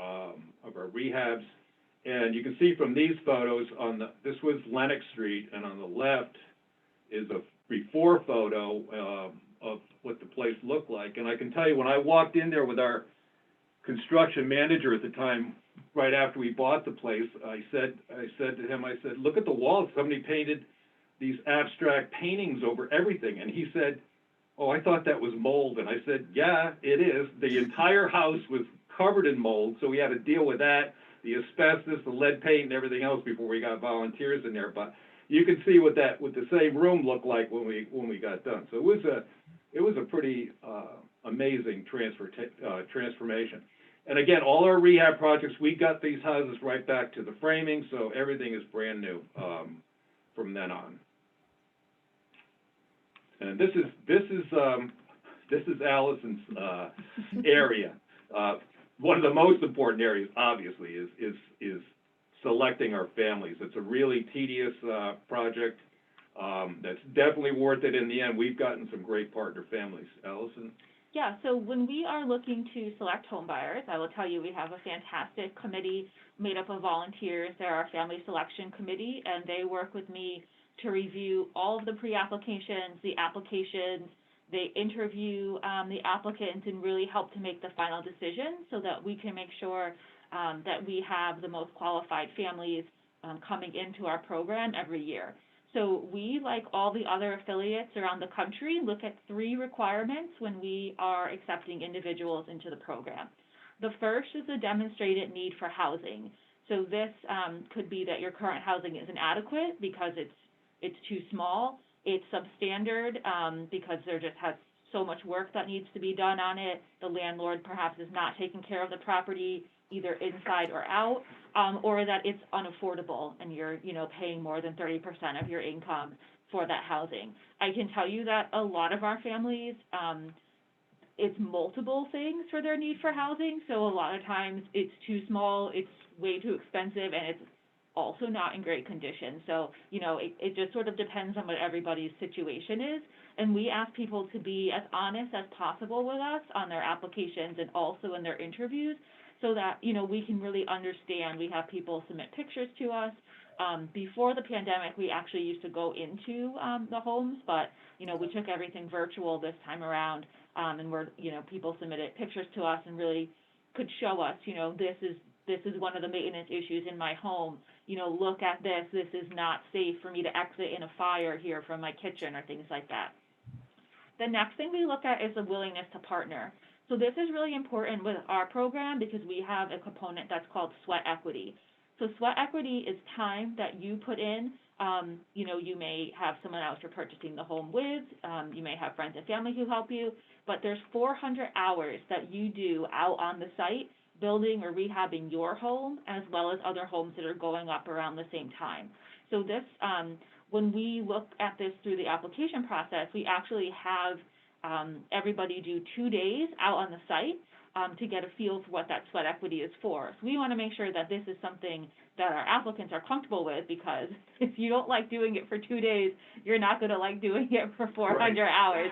[SPEAKER 5] rehabs. And you can see from these photos this was Lenox Street, and on the left is a before photo of what the place looked like. And I can tell you, when I walked in there with our construction manager at the time, right after we bought the place, I said to him, I said, look at the walls. Somebody painted these abstract paintings over everything. And he said, oh, I thought that was mold. And I said, yeah, it is. The entire house was covered in mold, so we had to deal with that, the asbestos, the lead paint, and everything else before we got volunteers in there. But you can see what the same room looked like when we got done. So it was a pretty amazing transformation. And again, all our rehab projects, we got these houses right back to the framing, so everything is brand new from then on. And this is Allison's area. One of the most important areas, obviously, is selecting our families. It's a really tedious project. That's definitely worth it in the end. We've gotten some great partner families. Allison?
[SPEAKER 6] Yeah, so when we are looking to select home buyers, I will tell you we have a fantastic committee made up of volunteers. They're our family selection committee, and they work with me to review all of the pre-applications, the applications. They interview the applicants and really help to make the final decision so that we can make sure that we have the most qualified families coming into our program every year. So we, like all the other affiliates around the country, look at 3 requirements when we are accepting individuals into the program. The first is a demonstrated need for housing. So this could be that your current housing is inadequate because it's too small, it's substandard because there just has so much work that needs to be done on it. The landlord perhaps is not taking care of the property either inside or out, or that it's unaffordable and you're, paying more than 30% of your income for that housing. I can tell you that a lot of our families, it's multiple things for their need for housing. So a lot of times it's too small, it's way too expensive, and it's also not in great condition. So, it just sort of depends on what everybody's situation is. And we ask people to be as honest as possible with us on their applications and also in their interviews so that, we can really understand. We have people submit pictures to us. Before the pandemic, we actually used to go into the homes, but, we took everything virtual this time around, and people submitted pictures to us and really could show us, this is one of the maintenance issues in my home. Look at this. This is not safe for me to exit in a fire here from my kitchen or things like that. The next thing we look at is the willingness to partner. So this is really important with our program because we have a component that's called sweat equity. So sweat equity is time that you put in. You may have someone else you're purchasing the home with. You may have friends and family who help you, but there's 400 hours that you do out on the site building or rehabbing your home as well as other homes that are going up around the same time. So this, when we look at this through the application process, we actually have everybody do 2 days out on the site to get a feel for what that sweat equity is for. So we want to make sure that this is something that our applicants are comfortable with, because if you don't like doing it for 2 days, you're not going to like doing it for 400 hours.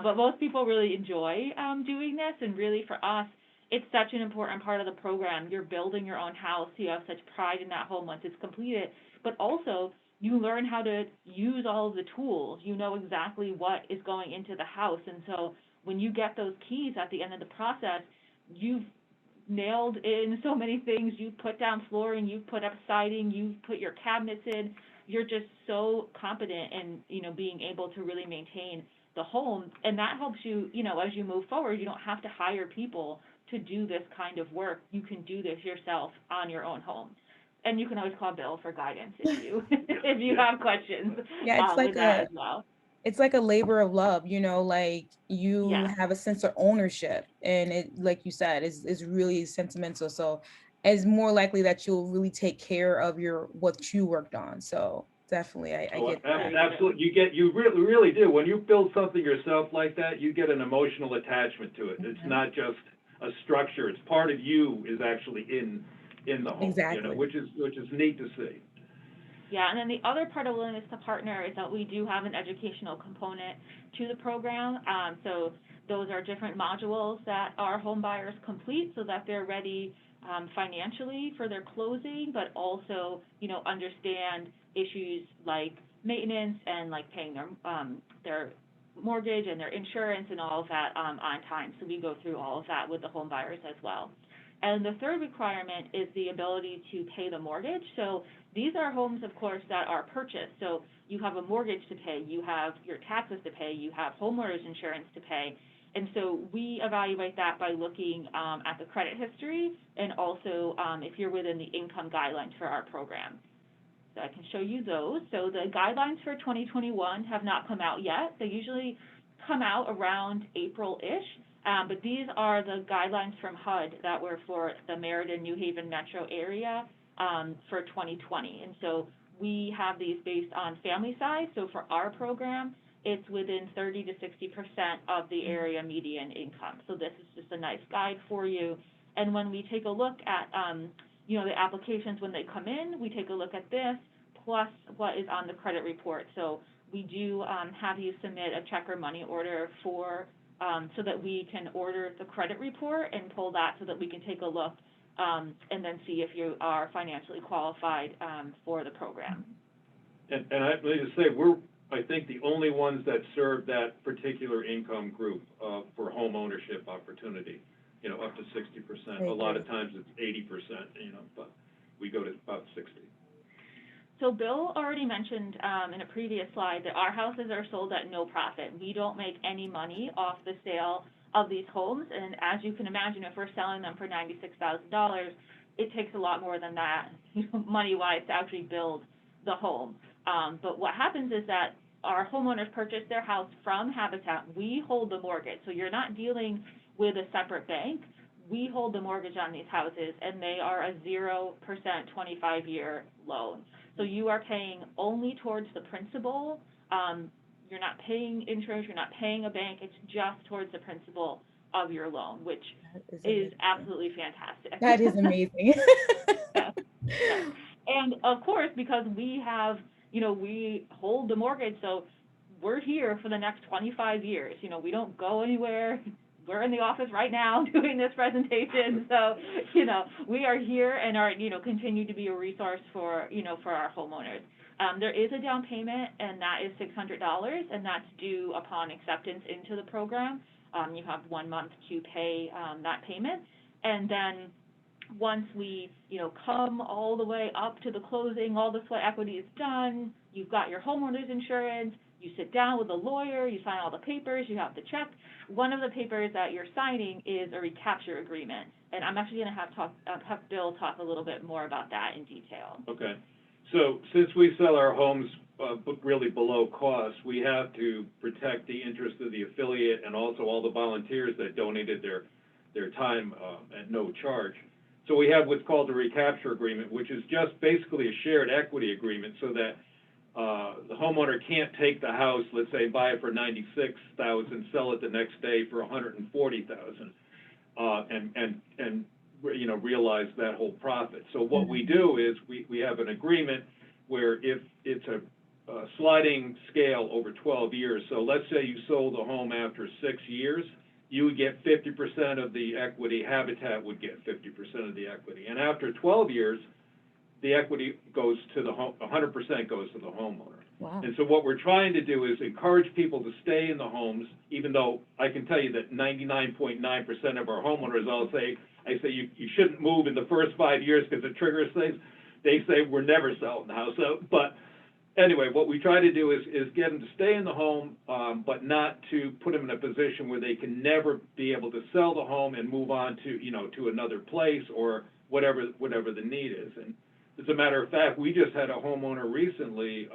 [SPEAKER 6] But most people really enjoy doing this, and really for us, it's such an important part of the program. You're building your own house. You have such pride in that home once it's completed, but also you learn how to use all of the tools. You know exactly what is going into the house. And so when you get those keys at the end of the process, you've nailed in so many things. You've put down flooring, you've put up siding, you've put your cabinets in. You're just so competent in, being able to really maintain the home. And that helps you, as you move forward, you don't have to hire people to do this kind of work. You can do this yourself on your own home. And you can always call Bill for guidance if you have questions.
[SPEAKER 1] Yeah, it's like
[SPEAKER 6] that as well.
[SPEAKER 1] It's like a labor of love, like you
[SPEAKER 6] Yeah.
[SPEAKER 1] have a sense of ownership, and it, like you said, is really sentimental. So it's more likely that you'll really take care of what you worked on. So definitely, I get that.
[SPEAKER 5] Absolutely, you really do. When you build something yourself like that, you get an emotional attachment to it. It's not just a structure; it's part of you is actually in the home.
[SPEAKER 1] Exactly.
[SPEAKER 5] Which is neat to see.
[SPEAKER 6] Yeah, and then the other part of willingness to partner is that we do have an educational component to the program. So those are different modules that our home buyers complete so that they're ready financially for their closing, but also, understand issues like maintenance and like paying their mortgage and their insurance and all of that on time. So we go through all of that with the home buyers as well. And the third requirement is the ability to pay the mortgage. So these are homes, of course, that are purchased. So you have a mortgage to pay, you have your taxes to pay, you have homeowners insurance to pay. And so we evaluate that by looking at the credit history and also if you're within the income guidelines for our program. So I can show you those. So the guidelines for 2021 have not come out yet. They usually come out around April-ish. But these are the guidelines from HUD that were for the Meriden, New Haven metro area for 2020. And so we have these based on family size. So for our program, it's within 30 to 60% of the area median income. So this is just a nice guide for you. And when we take a look at, the applications when they come in, we take a look at this plus what is on the credit report. So we do have you submit a check or money order for so that we can order the credit report and pull that so that we can take a look and then see if you are financially qualified for the program.
[SPEAKER 5] And I let me just say, we're, I think, the only ones that serve that particular income group for home ownership opportunity, up to 60%. A lot of times it's 80%, but we go to about 60.
[SPEAKER 6] So Bill already mentioned in a previous slide that our houses are sold at no profit. We don't make any money off the sale of these homes, and as you can imagine, if we're selling them for $96,000, it takes a lot more than that, money-wise, to actually build the home. But what happens is that our homeowners purchase their house from Habitat. We hold the mortgage, so you're not dealing with a separate bank. We hold the mortgage on these houses, and they are a 0% 25-year loan. So you are paying only towards the principal. You're not paying interest, you're not paying a bank, it's just towards the principal of your loan, which is absolutely fantastic.
[SPEAKER 1] That is amazing.
[SPEAKER 6] Yes. And of course, because we have, we hold the mortgage, so we're here for the next 25 years. We don't go anywhere. We're in the office right now doing this presentation, so, we are here and are, continue to be a resource for, for our homeowners. There is a down payment, and that is $600, and that's due upon acceptance into the program. You have 1 month to pay that payment, and then once we, come all the way up to the closing, all the sweat equity is done, you've got your homeowner's insurance, you sit down with a lawyer, you sign all the papers, you have the check. One of the papers that you're signing is a recapture agreement, and I'm actually going to have Bill talk a little bit more about that in detail.
[SPEAKER 5] Okay. So since we sell our homes really below cost, we have to protect the interest of the affiliate and also all the volunteers that donated their time at no charge. So we have what's called a recapture agreement, which is just basically a shared equity agreement so that the homeowner can't take the house, let's say, buy it for $96,000, sell it the next day for $140,000, and realize that whole profit. So what we do is we have an agreement where if it's a sliding scale over 12 years, so let's say you sold a home after 6 years, you would get 50% of the equity, Habitat would get 50% of the equity. And after 12 years, the equity goes to the home, 100% goes to the homeowner.
[SPEAKER 1] Wow.
[SPEAKER 5] And so what we're trying to do is encourage people to stay in the homes, even though I can tell you that 99.9% of our homeowners I say you shouldn't move in the first 5 years because it triggers things. They say we're never selling the house. So, but anyway, what we try to do is get them to stay in the home, but not to put them in a position where they can never be able to sell the home and move on to, to another place or whatever the need is. And as a matter of fact, we just had a homeowner recently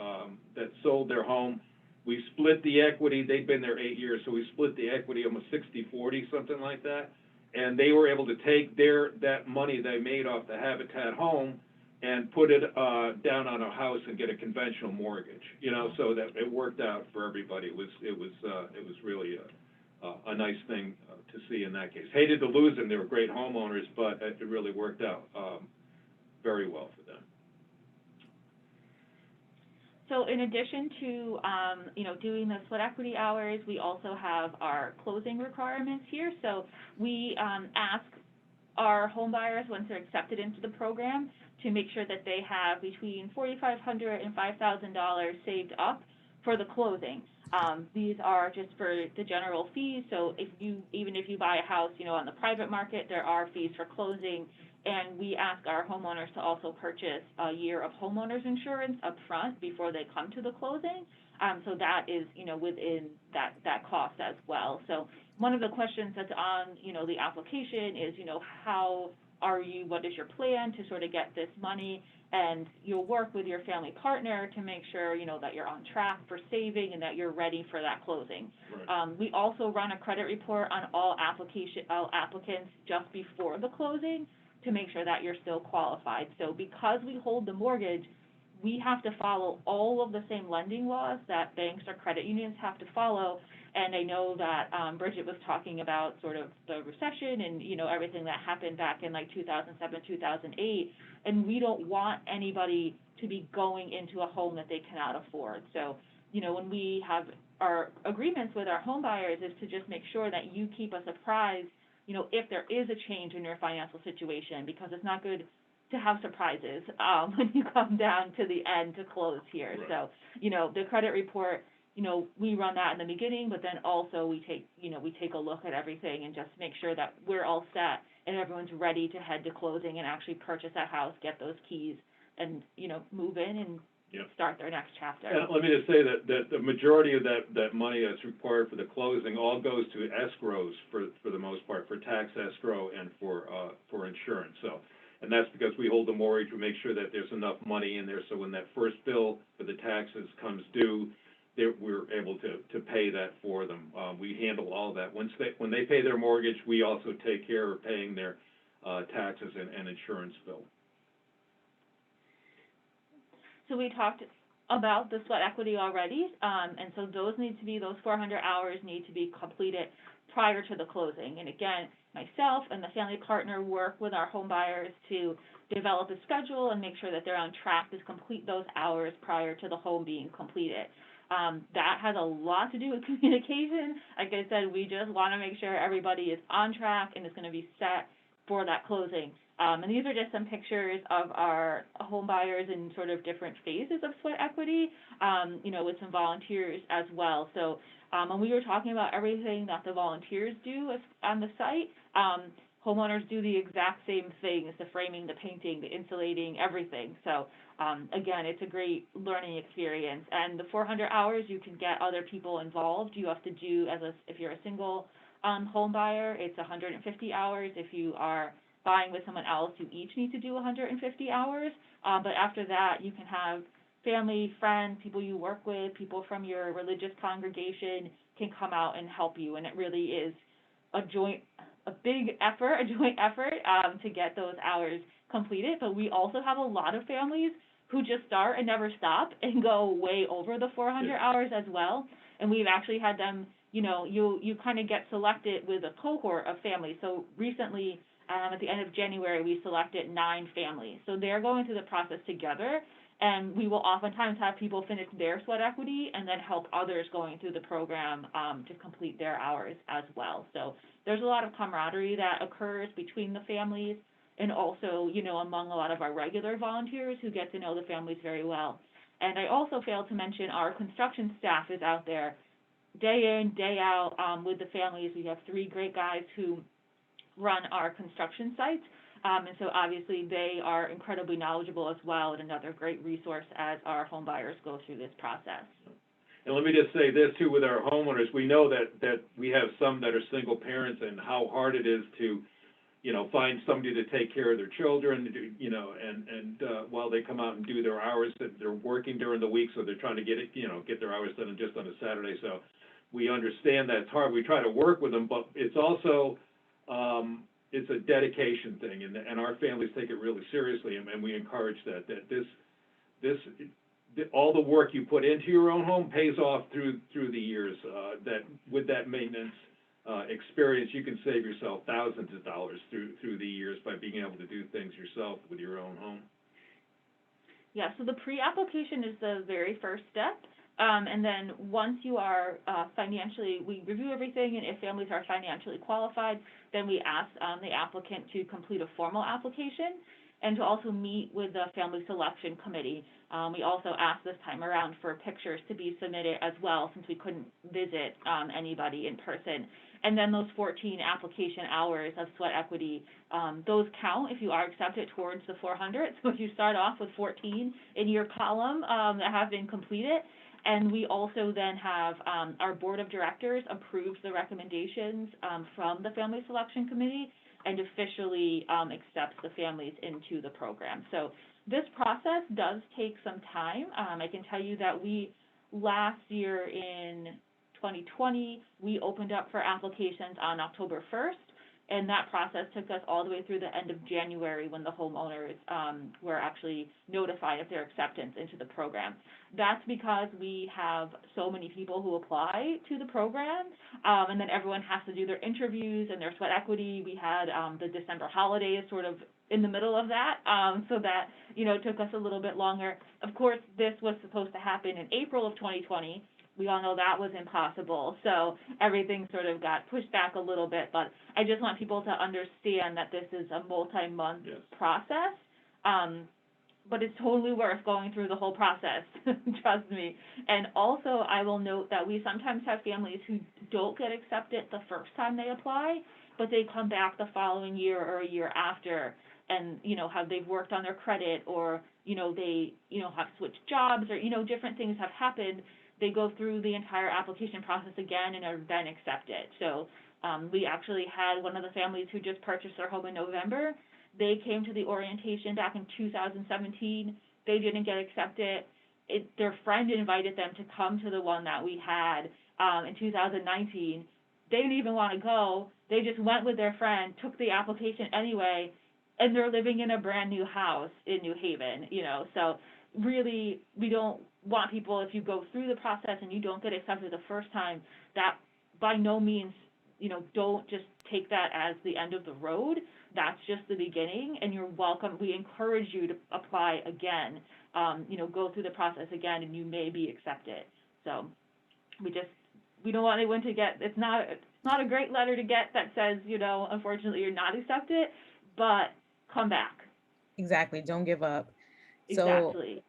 [SPEAKER 5] that sold their home. We split the equity. They'd been there 8 years, so we split the equity almost 60-40, something like that. And they were able to take that money they made off the Habitat home and put it down on a house and get a conventional mortgage. So that it worked out for everybody. It was really a nice thing to see in that case. Hated to lose them. They were great homeowners, but it really worked out very well for them.
[SPEAKER 6] So in addition to, doing the sweat equity hours, we also have our closing requirements here. So we ask our home buyers, once they're accepted into the program, to make sure that they have between $4,500 and $5,000 saved up for the closing. These are just for the general fees. So even if you buy a house, on the private market, there are fees for closing. And we ask our homeowners to also purchase a year of homeowners insurance up front before they come to the closing. So that is, within that cost as well. So one of the questions that's on, the application is, what is your plan to sort of get this money? And you'll work with your family partner to make sure, that you're on track for saving and that you're ready for that closing.
[SPEAKER 5] Right.
[SPEAKER 6] We also run a credit report on all applicants just before the closing to make sure that you're still qualified. So because we hold the mortgage, we have to follow all of the same lending laws that banks or credit unions have to follow. And I know that Bridget was talking about sort of the recession and, everything that happened back in like 2007, 2008. And we don't want anybody to be going into a home that they cannot afford. So, when we have our agreements with our home buyers is to just make sure that you keep us apprised, if there is a change in your financial situation, because it's not good to have surprises when you come down to the end to close here.
[SPEAKER 5] Right.
[SPEAKER 6] So, the credit report, we run that in the beginning, but then also we take a look at everything and just make sure that we're all set and everyone's ready to head to closing and actually purchase that house, get those keys, and, move in and
[SPEAKER 5] Yep.
[SPEAKER 6] start their next chapter.
[SPEAKER 5] And let me just say that the majority of that money that's required for the closing all goes to escrows for the most part, for tax escrow and for insurance. So, and that's because we hold the mortgage, we make sure that there's enough money in there, so when that first bill for the taxes comes due, we're able to pay that for them. We handle all that. When they pay their mortgage, we also take care of paying their taxes and insurance bill.
[SPEAKER 6] So we talked about the sweat equity already, and so those 400 hours need to be completed prior to the closing. And again, myself and the family partner work with our home buyers to develop a schedule and make sure that they're on track to complete those hours prior to the home being completed. That has a lot to do with communication. Like I said, we just want to make sure everybody is on track and is going to be set for that closing. And these are just some pictures of our home buyers in sort of different phases of sweat equity, with some volunteers as well. So when we were talking about everything that the volunteers do on the site, homeowners do the exact same things: the framing, the painting, the insulating, everything. So again, it's a great learning experience. And the 400 hours, you can get other people involved. You have to do, if you're a single home buyer, it's 150 hours. If you are buying with someone else, you each need to do 150 hours. But after that, you can have family, friends, people you work with, people from your religious congregation can come out and help you. And it really is a joint effort to get those hours completed. But we also have a lot of families who just start and never stop and go way over the 400 hours as well. And we've actually had them, you kind of get selected with a cohort of families. So recently, at the end of January, we selected 9 families. So they're going through the process together, and we will oftentimes have people finish their sweat equity and then help others going through the program to complete their hours as well. So there's a lot of camaraderie that occurs between the families and also, among a lot of our regular volunteers who get to know the families very well. And I also failed to mention our construction staff is out there day in, day out with the families. We have 3 great guys who run our construction sites, and so obviously they are incredibly knowledgeable as well, and another great resource as our home buyers go through this process.
[SPEAKER 5] And let me just say this too with our homeowners, we know that we have some that are single parents and how hard it is to, find somebody to take care of their children, and while they come out and do their hours, that they're working during the week, so they're trying to get their hours done just on a Saturday. So we understand that it's hard. We try to work with them, but it's also, it's a dedication thing, and our families take it really seriously, and we encourage that all the work you put into your own home pays off through the years. That with that maintenance experience, you can save yourself thousands of dollars through the years by being able to do things yourself with your own home.
[SPEAKER 6] Yeah, so the pre-application is the very first step. And then once you are financially, we review everything, and if families are financially qualified, then we ask the applicant to complete a formal application and to also meet with the family selection committee. We also asked this time around for pictures to be submitted as well, since we couldn't visit anybody in person. And then those 14 application hours of sweat equity, those count if you are accepted towards the 400. So if you start off with 14 in your column that have been completed, and we also then have our board of directors approves the recommendations from the family selection committee and officially accepts the families into the program. So this process does take some time. I can tell you that we last year in 2020, we opened up for applications on October 1st, and that process took us all the way through the end of January when the homeowners were actually notified of their acceptance into the program. That's because we have so many people who apply to the program, and then everyone has to do their interviews and their sweat equity. We had the December holidays sort of in the middle of that, so that, took us a little bit longer. Of course, this was supposed to happen in April of 2020. We all know that was impossible, so everything sort of got pushed back a little bit, but I just want people to understand that this is a multi-month process, but it's totally worth going through the whole process, trust me. And also, I will note that we sometimes have families who don't get accepted the first time they apply, but they come back the following year or a year after, and, how they've worked on their credit, or, they, have switched jobs, or, different things have happened. They go through the entire application process again and are then accepted. So we actually had one of the families who just purchased their home in November. They came to the orientation back in 2017. They didn't get accepted. Their friend invited them to come to the one that we had in 2019. They didn't even want to go. They just went with their friend, took the application anyway, and they're living in a brand new house in New Haven, So really, we don't want people, if you go through the process and you don't get accepted the first time, that by no means, don't just take that as the end of the road. That's just the beginning, and you're welcome. We encourage you to apply again, go through the process again, and you may be accepted. So we don't want anyone to get, it's not a great letter to get that says, unfortunately you're not accepted, but come back.
[SPEAKER 1] Exactly. Don't give up.
[SPEAKER 6] Exactly.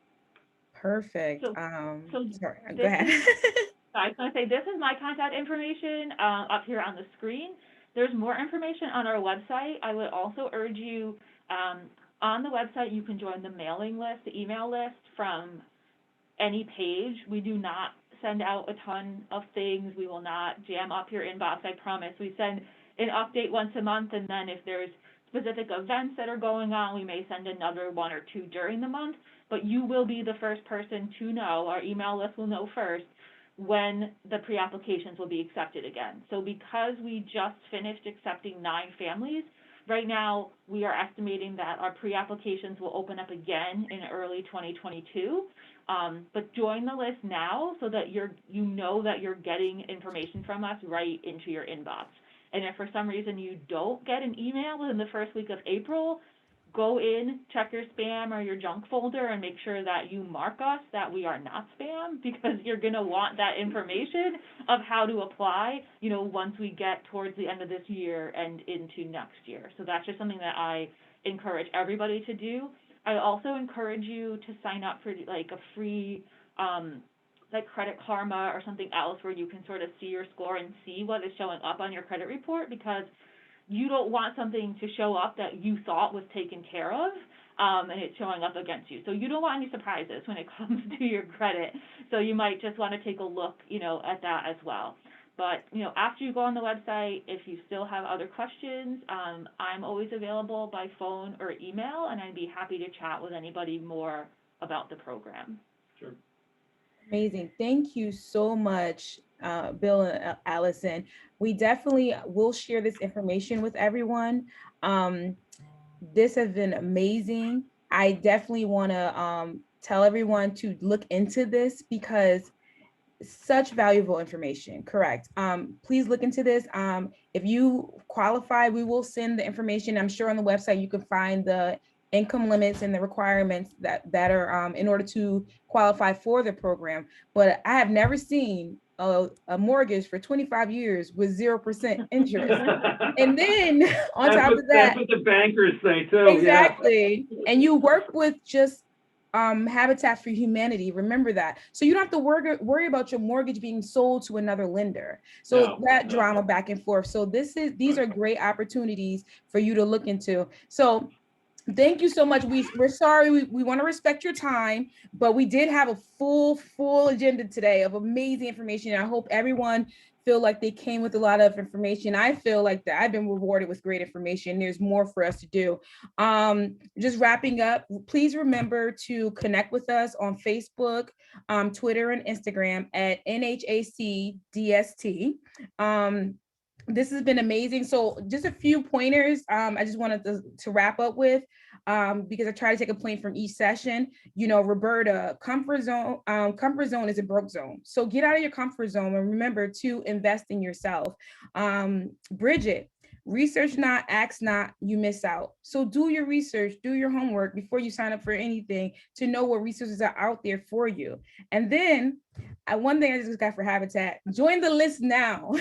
[SPEAKER 1] Perfect.
[SPEAKER 6] So
[SPEAKER 1] Sorry, go
[SPEAKER 6] this
[SPEAKER 1] ahead.
[SPEAKER 6] I was going to say, this is my contact information up here on the screen. There's more information on our website. I would also urge you, on the website, you can join the mailing list, the email list from any page. We do not send out a ton of things. We will not jam up your inbox, I promise. We send an update once a month, and then if there's specific events that are going on, we may send another one or two during the month, but you will be the first person to know, our email list will know first, when the pre-applications will be accepted again. So because we just finished accepting 9 families, right now we are estimating that our pre-applications will open up again in early 2022. But join the list now so that you know that you're getting information from us right into your inbox. And if for some reason you don't get an email within the first week of April, go in, check your spam or your junk folder, and make sure that you mark us that we are not spam, because you're going to want that information of how to apply, once we get towards the end of this year and into next year. So that's just something that I encourage everybody to do. I also encourage you to sign up for like a free like Credit Karma or something else where you can sort of see your score and see what is showing up on your credit report, because you don't want something to show up that you thought was taken care of, and it's showing up against you. So you don't want any surprises when it comes to your credit. So you might just want to take a look, at that as well. But, after you go on the website, if you still have other questions, I'm always available by phone or email, and I'd be happy to chat with anybody more about the program.
[SPEAKER 5] Sure.
[SPEAKER 1] Amazing. Thank you so much, Bill and Allison. We definitely will share this information with everyone. This has been amazing. I definitely want to tell everyone to look into this, because such valuable information. Correct. Please look into this. If you qualify, we will send the information. I'm sure on the website you can find the income limits and the requirements that are in order to qualify for the program. But I have never seen a mortgage for 25 years with 0% interest. And then on top of that,
[SPEAKER 5] That's what the bankers say too, yeah.
[SPEAKER 1] exactly. And you work with just Habitat for Humanity. Remember that. So you don't have to worry about your mortgage being sold to another lender. So that drama back and forth. So these are great opportunities for you to look into. So thank you so much. We're sorry. We want to respect your time, but we did have a full agenda today of amazing information. I hope everyone feel like they came with a lot of information. I feel like that I've been rewarded with great information. There's more for us to do. Just wrapping up, please remember to connect with us on Facebook, Twitter, and Instagram at NHACDST. This has been amazing. So just a few pointers I just wanted to wrap up with, because I try to take a point from each session. You know, Roberta, comfort zone is a broke zone. So get out of your comfort zone and remember to invest in yourself. Bridget, research not, ask not, you miss out. So do your research, do your homework before you sign up for anything to know what resources are out there for you. And then one thing I just got for Habitat, join the list now.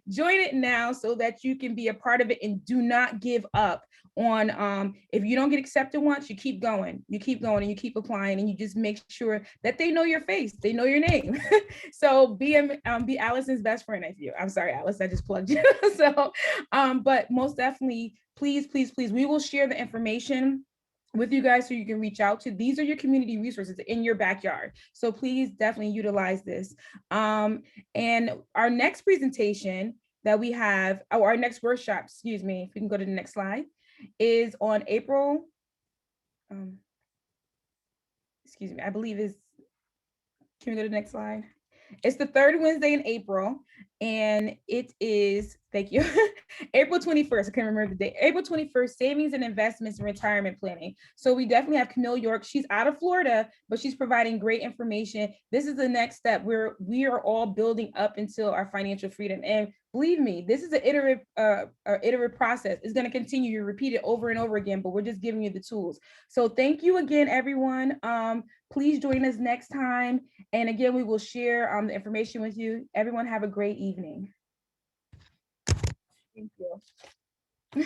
[SPEAKER 1] Join it now so that you can be a part of it, and do not give up on if you don't get accepted once, you keep going and you keep applying, and you just make sure that they know your face, they know your name. So be Allison's best friend. I'm sorry, Alice, I just plugged you. So but most definitely, please, we will share the information with you guys so you can reach out to. These are your community resources in your backyard. So please definitely utilize this. And our next presentation that we have, our next workshop, excuse me, if we can go to the next slide, is on April, excuse me, I believe is, can we go to the next slide? It's the third Wednesday in April, and it is, thank you, April 21st. I can't remember the date. April 21st, savings and investments and retirement planning. So we definitely have Camille York. She's out of Florida, but she's providing great information. This is the next step where we are all building up until our financial freedom. And believe me, this is an iterative process. It's going to continue. You repeat it over and over again, but we're just giving you the tools. So thank you again, everyone. Please join us next time. And again, we will share the information with you. Everyone have a great evening. Thank you.